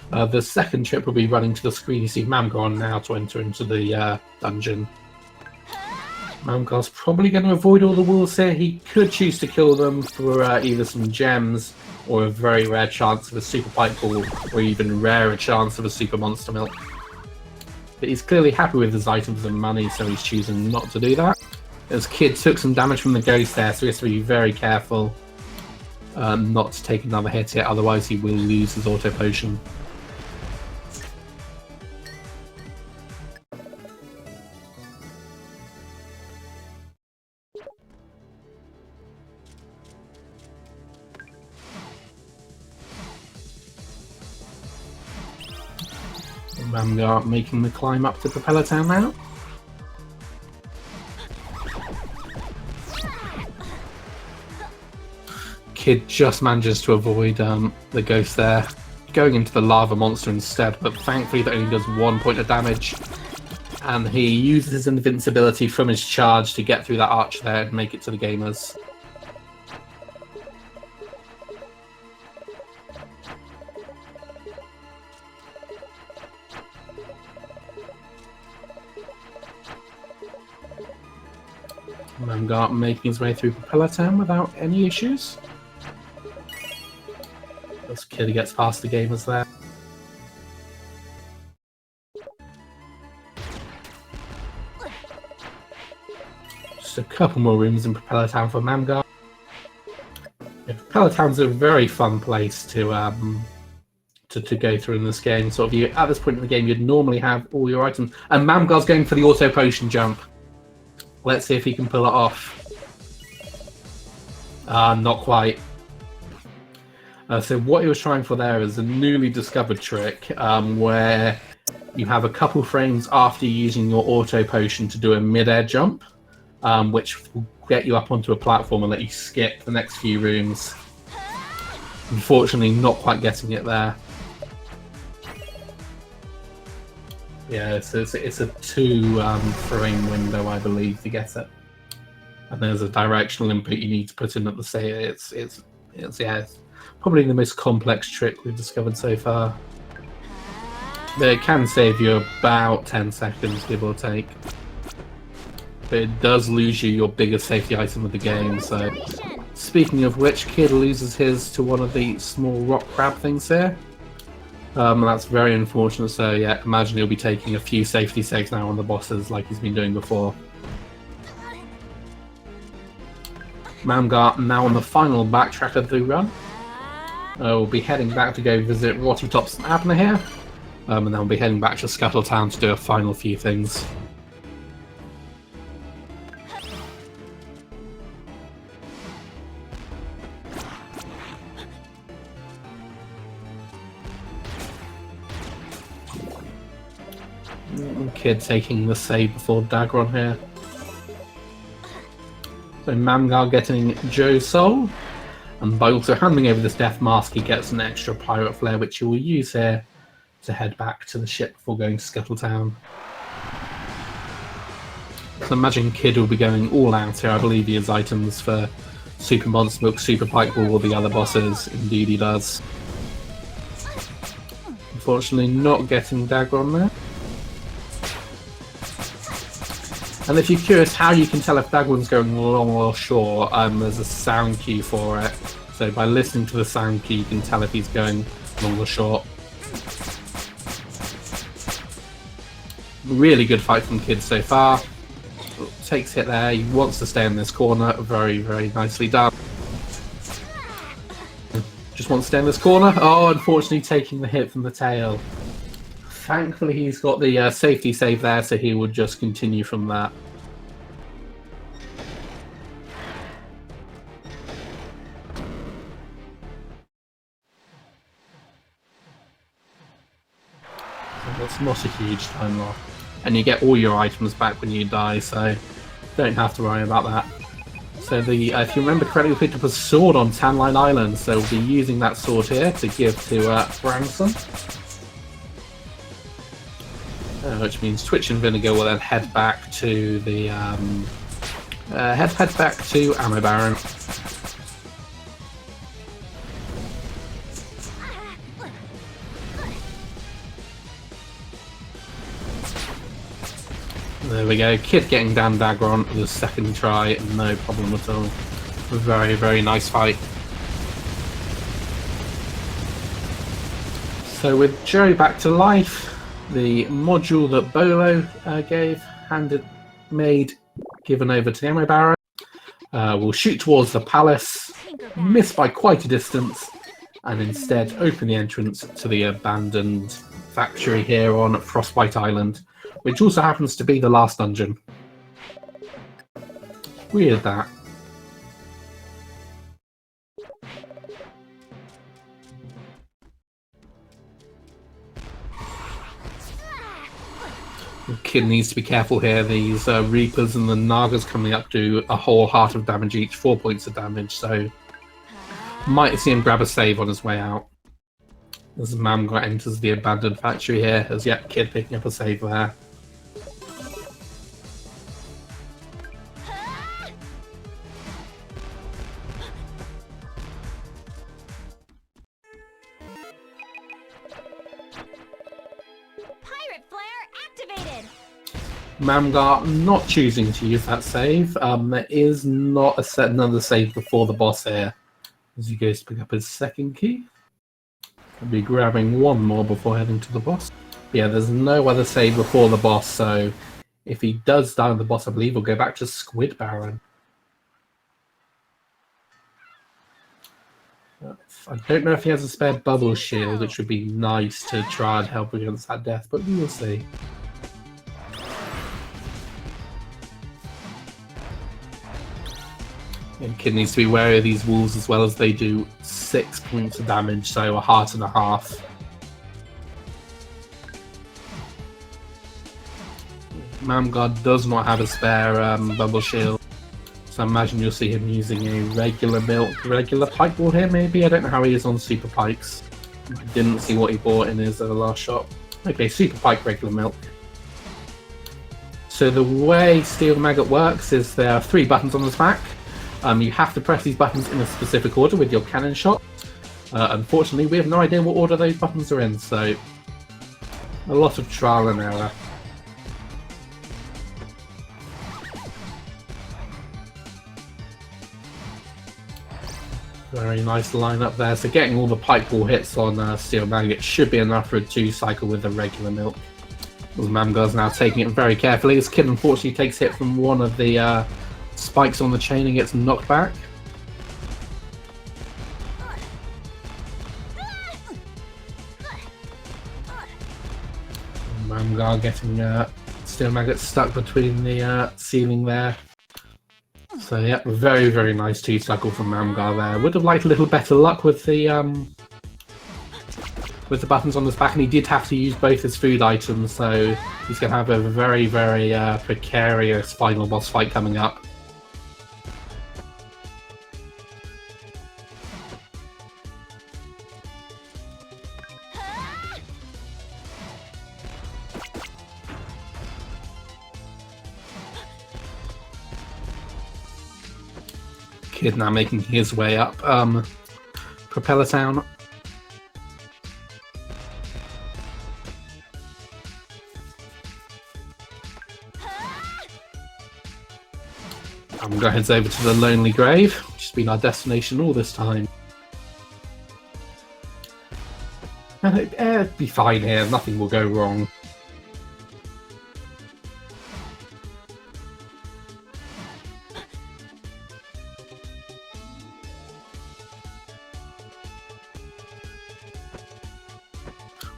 The second trip will be running to the screen you see Mamgar on now to enter into the dungeon. Mamgar's probably going to avoid all the wolves here. He could choose to kill them for either some gems or a very rare chance of a Super Pipe Ball, or even rarer chance of a Super Monster Milk. But he's clearly happy with his items and money, so he's choosing not to do that. As Kid took some damage from the ghost there, so he has to be very careful not to take another hit here, otherwise he will lose his auto potion. Mamgar making the climb up to Propeller Town now. Kid just manages to avoid the ghost there, going into the lava monster instead, but thankfully that only does 1 point of damage, and he uses his invincibility from his charge to get through that arch there and make it to the gamers. Mamgar making his way through Propeller Town without any issues. This kid gets past the gamers there. Just a couple more rooms in Propeller Town for Mamgar. Yeah, Propeller Town's a very fun place to to go through in this game. Sort of, you at this point in the game, you'd normally have all your items. And Mamgar's going for the auto potion jump. Let's see if he can pull it off. Not quite. So what he was trying for there is a newly discovered trick where you have a couple frames after using your auto potion to do a mid-air jump, which will get you up onto a platform and let you skip the next few rooms. Unfortunately, not quite getting it there. Yeah, it's a 2-frame window, I believe, to get it. And there's a directional input you need to put in at the same. It's probably the most complex trick we've discovered so far. But it can save you about 10 seconds, give or take. But it does lose you your biggest safety item of the game, so... Speaking of which, Kid loses his to one of the small rock crab things here. That's very unfortunate, so yeah, imagine he'll be taking a few safety saves now on the bosses like he's been doing before. Mamgar now on the final backtrack of the run. We'll be heading back to go visit Rottytops and Abner here. And then we'll be heading back to Scuttletown to do a final few things. Kid taking the save before Dagron here. So Mamgar getting Joe's soul, and by also handing over this death mask he gets an extra pirate flare which he will use here to head back to the ship before going to Scuttletown. So imagine Kid will be going all out here. I believe he has items for Super Monster Milk, Super Pike Ball, or the other bosses. Indeed he does. Unfortunately not getting Dagron there. And if you're curious how you can tell if Dagron's going long or short, there's a sound cue for it. So by listening to the sound cue, you can tell if he's going long or short. Really good fight from Kid so far. Takes hit there. He wants to stay in this corner. Very, very nicely done. Just wants to stay in this corner. Oh, unfortunately taking the hit from the tail. Thankfully he's got the safety save there, so he will just continue from that. So that's not a huge time loss. And you get all your items back when you die, so don't have to worry about that. So the if you remember correctly, we picked up a sword on Tanline Island, so we'll be using that sword here to give to Branson. Which means Twitch and Vinegar will then head back to the head back to Ammo Baron. There we go. Kid getting down Dagron for the second try, no problem at all. Very, very nice fight. So with Joe back to life. The module that Bolo given over to the Ammo Baron. We'll shoot towards the palace, miss by quite a distance, and instead open the entrance to the abandoned factory here on Frostbite Island, which also happens to be the last dungeon. Weird that. Kid needs to be careful here. These Reapers and the Nagas coming up do a whole heart of damage each, 4 points of damage, so might see him grab a save on his way out. As Mamgar enters the abandoned factory here, as yet Kid picking up a save there. Mamgar not choosing to use that save. There is not another save before the boss here. As he goes to pick up his second key. He'll be grabbing one more before heading to the boss. But yeah, there's no other save before the boss, so if he does die on the boss, I believe he'll go back to Squid Baron. I don't know if he has a spare bubble shield, which would be nice to try and help against that death, but we will see. And Kid needs to be wary of these wolves as well, as they do 6 points of damage, so a heart and a half. Mamgar does not have a spare bubble shield, so I imagine you'll see him using a regular pike ball here, maybe? I don't know how he is on super pikes. I didn't see what he bought in his last shop. Okay, super pike, regular milk. So the way Steel Maggot works is there are 3 buttons on his back. You have to press these buttons in a specific order with your cannon shot. Unfortunately, we have no idea what order those buttons are in, so a lot of trial and error. Very nice lineup there. So getting all the pike ball hits on Steel Maggot should be enough for a 2 cycle with the regular milk. As Mamgar's now taking it very carefully. This Kid unfortunately takes hit from one of the spikes on the chain and gets knocked back. Mamgar getting Steel Maggot stuck between the ceiling there. So yeah, very, very nice 2 cycle from Mamgar there. Would have liked a little better luck with the buttons on his back, and he did have to use both his food items, so he's going to have a very, very precarious final boss fight coming up. Kid now making his way up Propeller Town. Mamgar heads over to the Lonely Grave, which has been our destination all this time. And it'll be fine here, nothing will go wrong.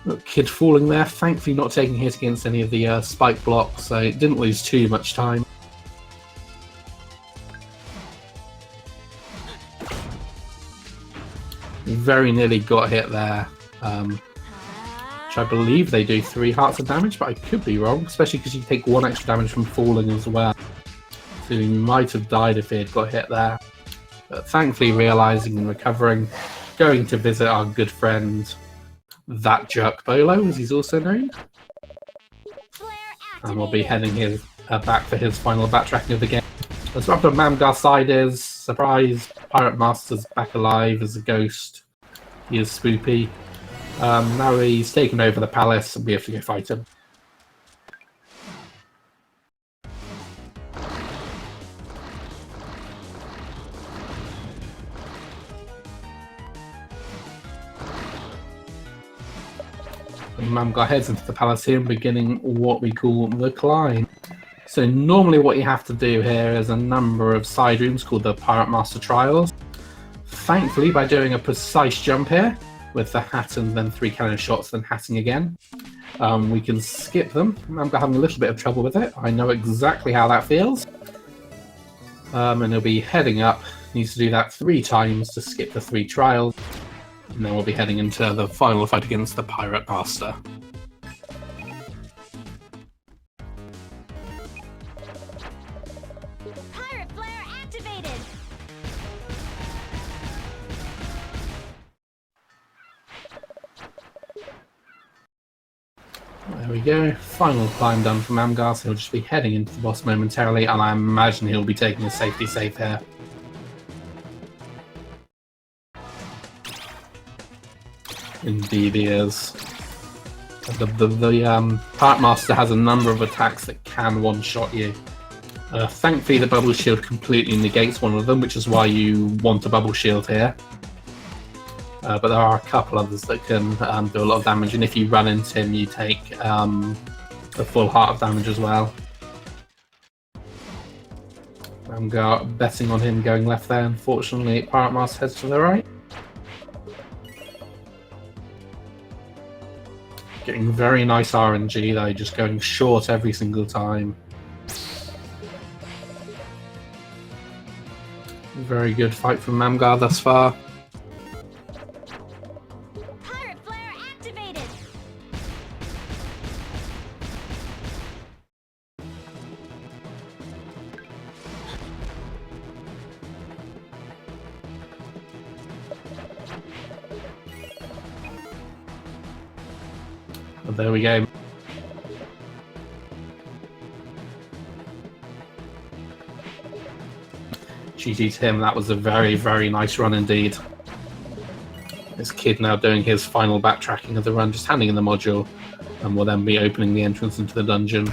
Look, Kid falling there, thankfully not taking hit against any of the spike blocks, so it didn't lose too much time. Very nearly got hit there, which I believe they do 3 hearts of damage, but I could be wrong, especially because you take 1 extra damage from falling as well. So he might have died if he had got hit there. But thankfully realising and recovering, going to visit our good friend, That Jerk Bolo, as he's also known. And we'll be heading his, back for his final backtracking of the game. As rough as Mamgar's side is, surprise, Pirate Master's back alive as a ghost. He is spoopy. Now he's taken over the palace and we have to go fight him. Mamgar heads into the palace here, beginning what we call the climb. So normally what you have to do here is a number of side rooms called the Pirate Master Trials. Thankfully, by doing a precise jump here, with the hat and then 3 cannon shots, then hatting again, we can skip them. I'm having a little bit of trouble with it. I know exactly how that feels. And he'll be heading up. Needs to do that 3 times to skip the 3 trials. And then we'll be heading into the final fight against the Pirate Master. Pirate flare activated. There we go. Final climb done for Mamgar, so he'll just be heading into the boss momentarily, and I imagine he'll be taking a safety save here. Indeed he is. The Pirate Master has a number of attacks that can one-shot you. Thankfully the bubble shield completely negates one of them, which is why you want a bubble shield here. But there are a couple others that can do a lot of damage, and if you run into him you take a full heart of damage as well. I'm betting on him going left there. Unfortunately, Pirate Master heads to the right. Getting very nice RNG though, just going short every single time. Very good fight from Mamgar thus far. Pirate flare activated. And there we go. GG to him, that was a very, very nice run indeed. This kid now doing his final backtracking of the run, just handing in the module, and will then be opening the entrance into the dungeon.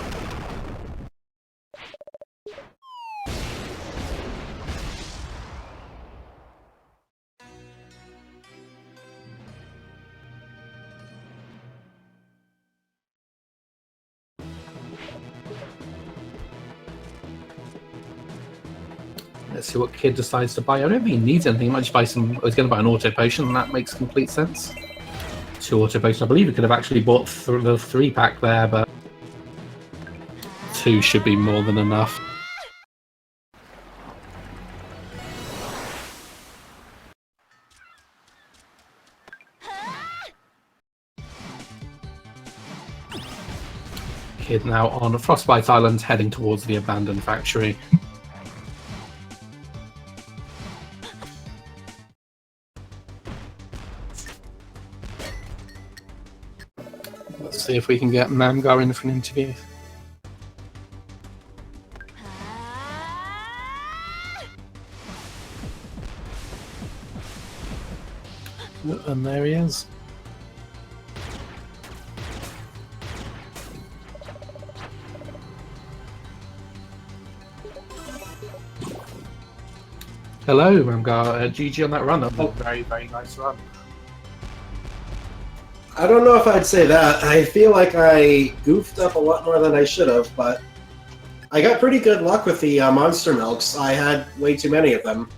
Let's see what Kid decides to buy. I don't think he needs anything. He might just buy some. He's going to buy an auto potion, and that makes complete sense. 2 auto potions. I believe he could have actually bought the 3-pack there, but 2 should be more than enough. Kid now on Frostbite Island, heading towards the abandoned factory. Let's see if we can get Mamgar in for an interview. And there he is. Hello, Mamgar. GG on that run. That was a very, very nice run. I don't know if I'd say that. I feel like I goofed up a lot more than I should have, but I got pretty good luck with the monster milks. I had way too many of them.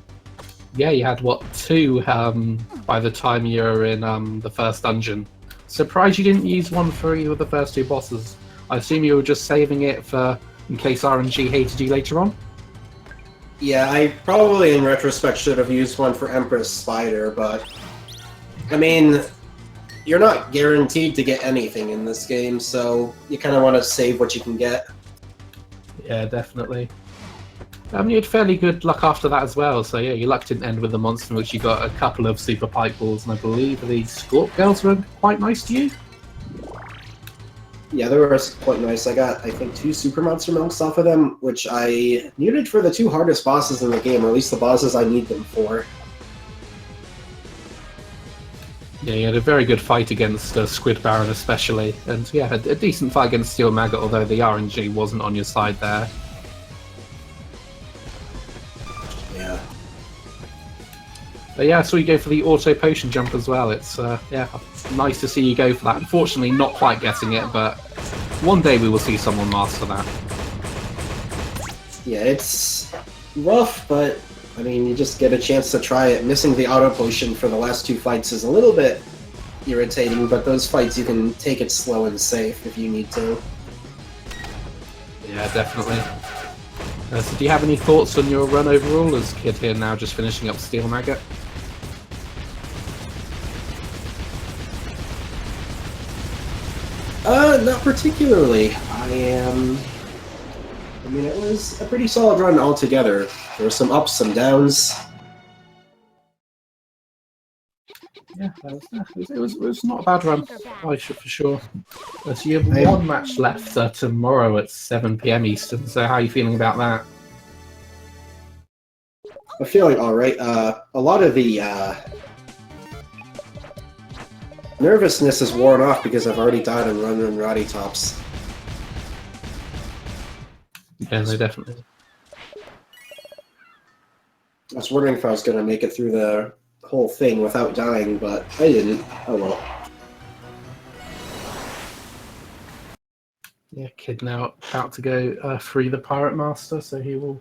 Yeah, you had, what, 2 by the time you were in the first dungeon. Surprised you didn't use one for either of the first 2 bosses. I assume you were just saving it for in case RNG hated you later on? Yeah, I probably in retrospect should have used one for Empress Spider, but I mean, you're not guaranteed to get anything in this game, so you kind of want to save what you can get. Yeah, definitely. You had fairly good luck after that as well, so yeah, your luck didn't end with the monster, in which you got a couple of super pipe balls, and I believe the Scorp Girls were quite nice to you? Yeah, they were quite nice. I got, I think, 2 super monster milks off of them, which I needed for the 2 hardest bosses in the game, or at least the bosses I need them for. Yeah, you had a very good fight against Squid Baron especially, and yeah, a decent fight against Steel Maggot, although the RNG wasn't on your side there. Yeah. But yeah, I saw you go for the auto potion jump as well. It's yeah, nice to see you go for that. Unfortunately, not quite getting it, but one day we will see someone master that. Yeah, it's rough, but I mean, you just get a chance to try it. Missing the auto potion for the last 2 fights is a little bit irritating, but those fights you can take it slow and safe if you need to. Yeah, definitely. So do you have any thoughts on your run overall as Kid here now just finishing up Steel Maggot? Not particularly. I mean, it was a pretty solid run altogether. There were some ups, some downs. Yeah, it was not a bad run, for sure. So you have one match left tomorrow at 7 PM Eastern, so how are you feeling about that? I'm feeling alright. A lot of the nervousness is worn off because I've already died on Run and Roddy Tops. Yeah, no, definitely. I was wondering if I was going to make it through the whole thing without dying, but I didn't. Oh well. Yeah, Kid now about to go free the Pirate Master, so he will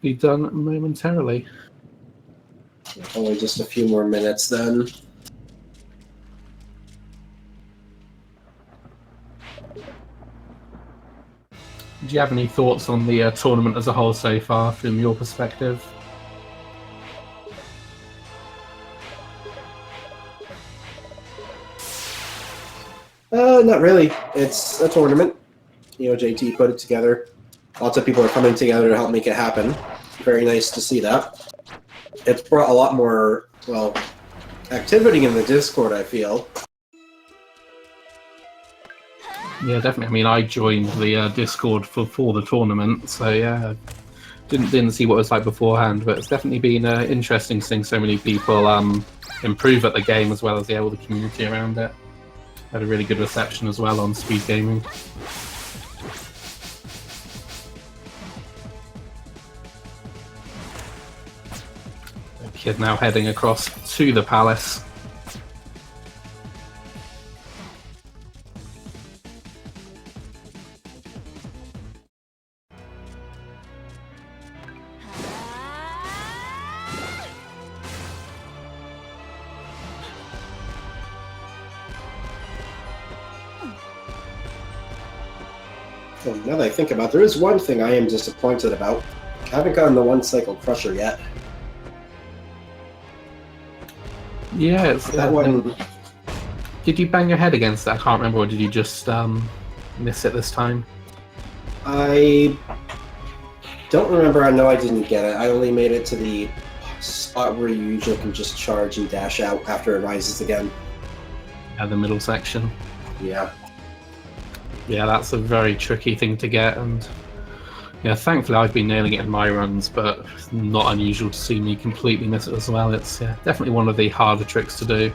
be done momentarily. Only just a few more minutes then. Do you have any thoughts on the tournament as a whole so far, from your perspective? Not really. It's a tournament. You know, JT put it together. Lots of people are coming together to help make it happen. Very nice to see that. It's brought a lot more, well, activity in the Discord, I feel. Yeah, definitely. I mean, I joined the Discord for the tournament, so yeah, didn't see what it was like beforehand, but it's definitely been interesting seeing so many people improve at the game as well as all the community around it. Had a really good reception as well on Speed Gaming. The kid now heading across to the palace. Well, now that I think about it, there is one thing I am disappointed about. I haven't gotten the one-cycle crusher yet. Yeah, it's That one... Did you bang your head against it? I can't remember, or did you just miss it this time? I don't remember. I know I didn't get it. I only made it to the spot where you usually can just charge and dash out after it rises again. Yeah, the middle section. Yeah. Yeah, that's a very tricky thing to get, and yeah, thankfully I've been nailing it in my runs, but it's not unusual to see me completely miss it as well. It's definitely one of the harder tricks to do.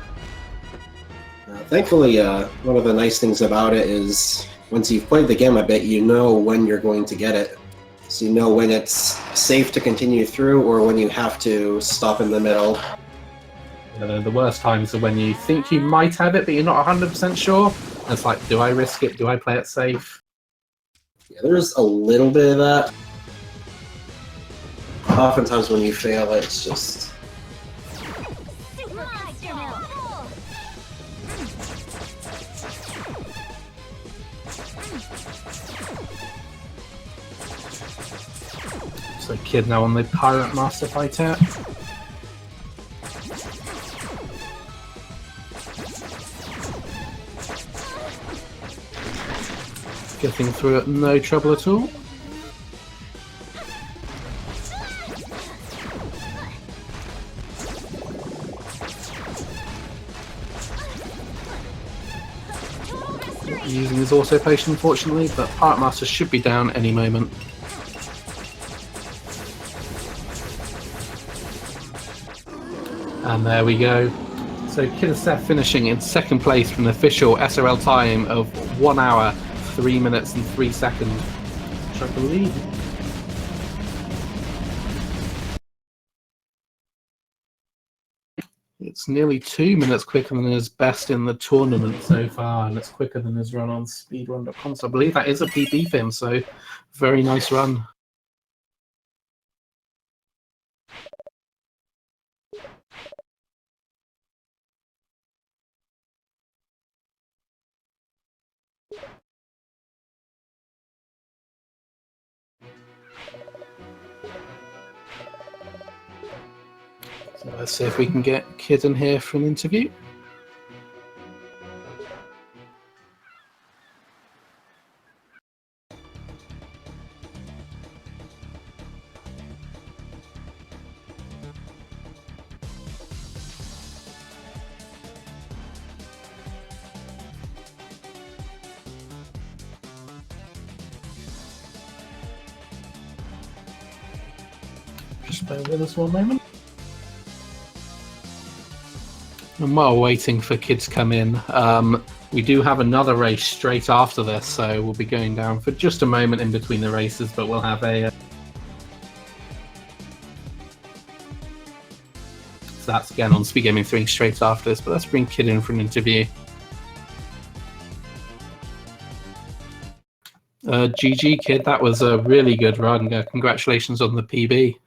Thankfully, one of the nice things about it is once you've played the game a bit, you know when you're going to get it. So you know when it's safe to continue through or when you have to stop in the middle. The worst times are when you think you might have it, but you're not 100% sure. And it's like, do I risk it? Do I play it safe? Yeah, there's a little bit of that. Oftentimes when you fail, it's just... So kid now on the Pirate Master Fighter. Getting through it, no trouble at all. Using his auto potion, unfortunately, but Pirate Master should be down any moment. And there we go. So Kidofseph finishing in second place from an official SRL time of 1 hour, 3 minutes and 3 seconds, which I believe. It's nearly 2 minutes quicker than his best in the tournament so far, and it's quicker than his run on speedrun.com. So I believe that is a PB for him, so very nice run. So let's see if we can get Kid in here for an interview. Just bear with us one moment. And while waiting for Kid to come in, we do have another race straight after this, so we'll be going down for just a moment in between the races, but we'll have a... So that's again on Speed Gaming 3 straight after this, but let's bring Kid in for an interview. GG, Kid, that was a really good run. Congratulations on the PB.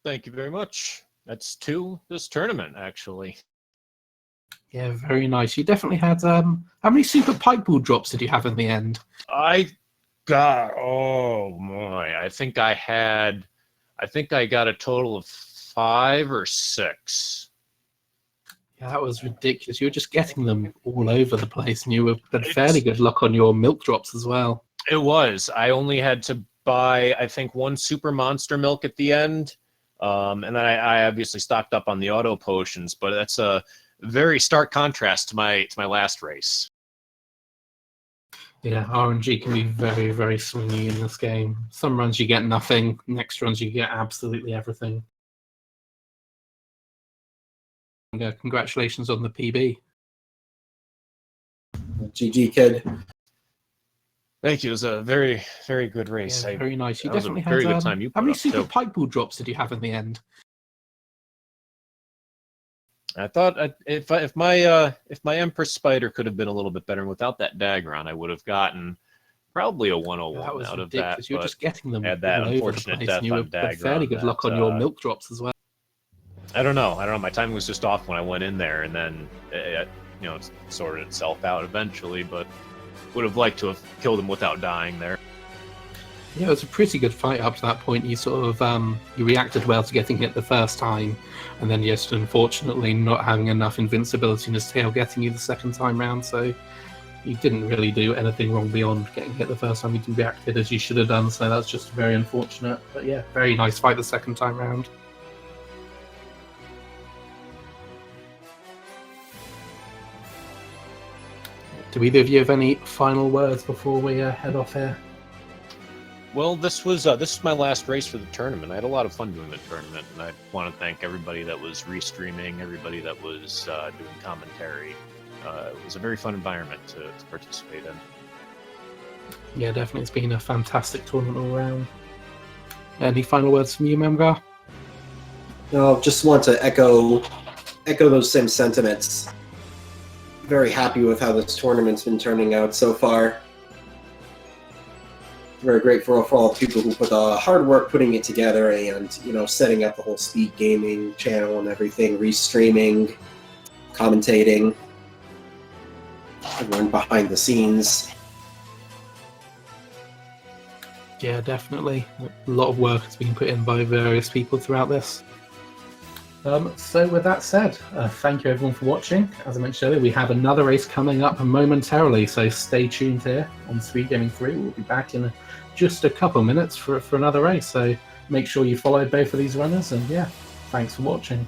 Thank you very much. That's 2 this tournament, actually. Yeah, very nice. You definitely had how many super pipe ball drops did you have in the end? Oh my, I think I got a total of 5 or 6. Yeah, that was ridiculous. You were just getting them all over the place, and you had fairly good luck on your milk drops as well. It was. I only had to buy, I think, 1 super monster milk at the end. And then I obviously stocked up on the auto potions, but that's a very stark contrast to my last race. Yeah, RNG can be very, very swingy in this game. Some runs you get nothing, next runs you get absolutely everything. And, congratulations on the PB. GG, kid. Thank you. It was a very, very good race. Yeah, very nice. You that was definitely a very had good time you how put many up, super too. pipe ball drops did you have in the end? I thought if my Empress Spider could have been a little bit better, and without that dagger on, I would have gotten probably a 101 That was out of ridiculous. that. You were but just getting them had that all over the unfortunate place, death and you on had dagger fairly on good luck that, on your milk drops as well. I don't know. My timing was just off when I went in there, and then it sorted itself out eventually. But would have liked to have killed him without dying there. Yeah, it was a pretty good fight up to that point. You sort of you reacted well to getting hit the first time, and then just unfortunately not having enough invincibility in his tail getting you the second time round. So you didn't really do anything wrong beyond getting hit the first time. You reacted as you should have done. So that's just very unfortunate. But yeah, very nice fight the second time round. Do either of you have any final words before we head off here? Well, this was my last race for the tournament. I had a lot of fun doing the tournament, and I want to thank everybody that was restreaming, everybody that was doing commentary. It was a very fun environment to participate in. Yeah, definitely. It's been a fantastic tournament all around. Any final words from you, mamgar? No, just want to echo those same sentiments. Very happy with how this tournament's been turning out so far. Very grateful for all the people who put the hard work putting it together and, setting up the whole Speed Gaming channel and everything, restreaming, commentating, everyone behind the scenes. Yeah, definitely. A lot of work has been put in by various people throughout this. So with that said, thank you everyone for watching. As I mentioned earlier, we have another race coming up momentarily, so stay tuned here on Speed Gaming 3. We'll be back in just a couple minutes for another race, so make sure you follow both of these runners, and yeah, thanks for watching.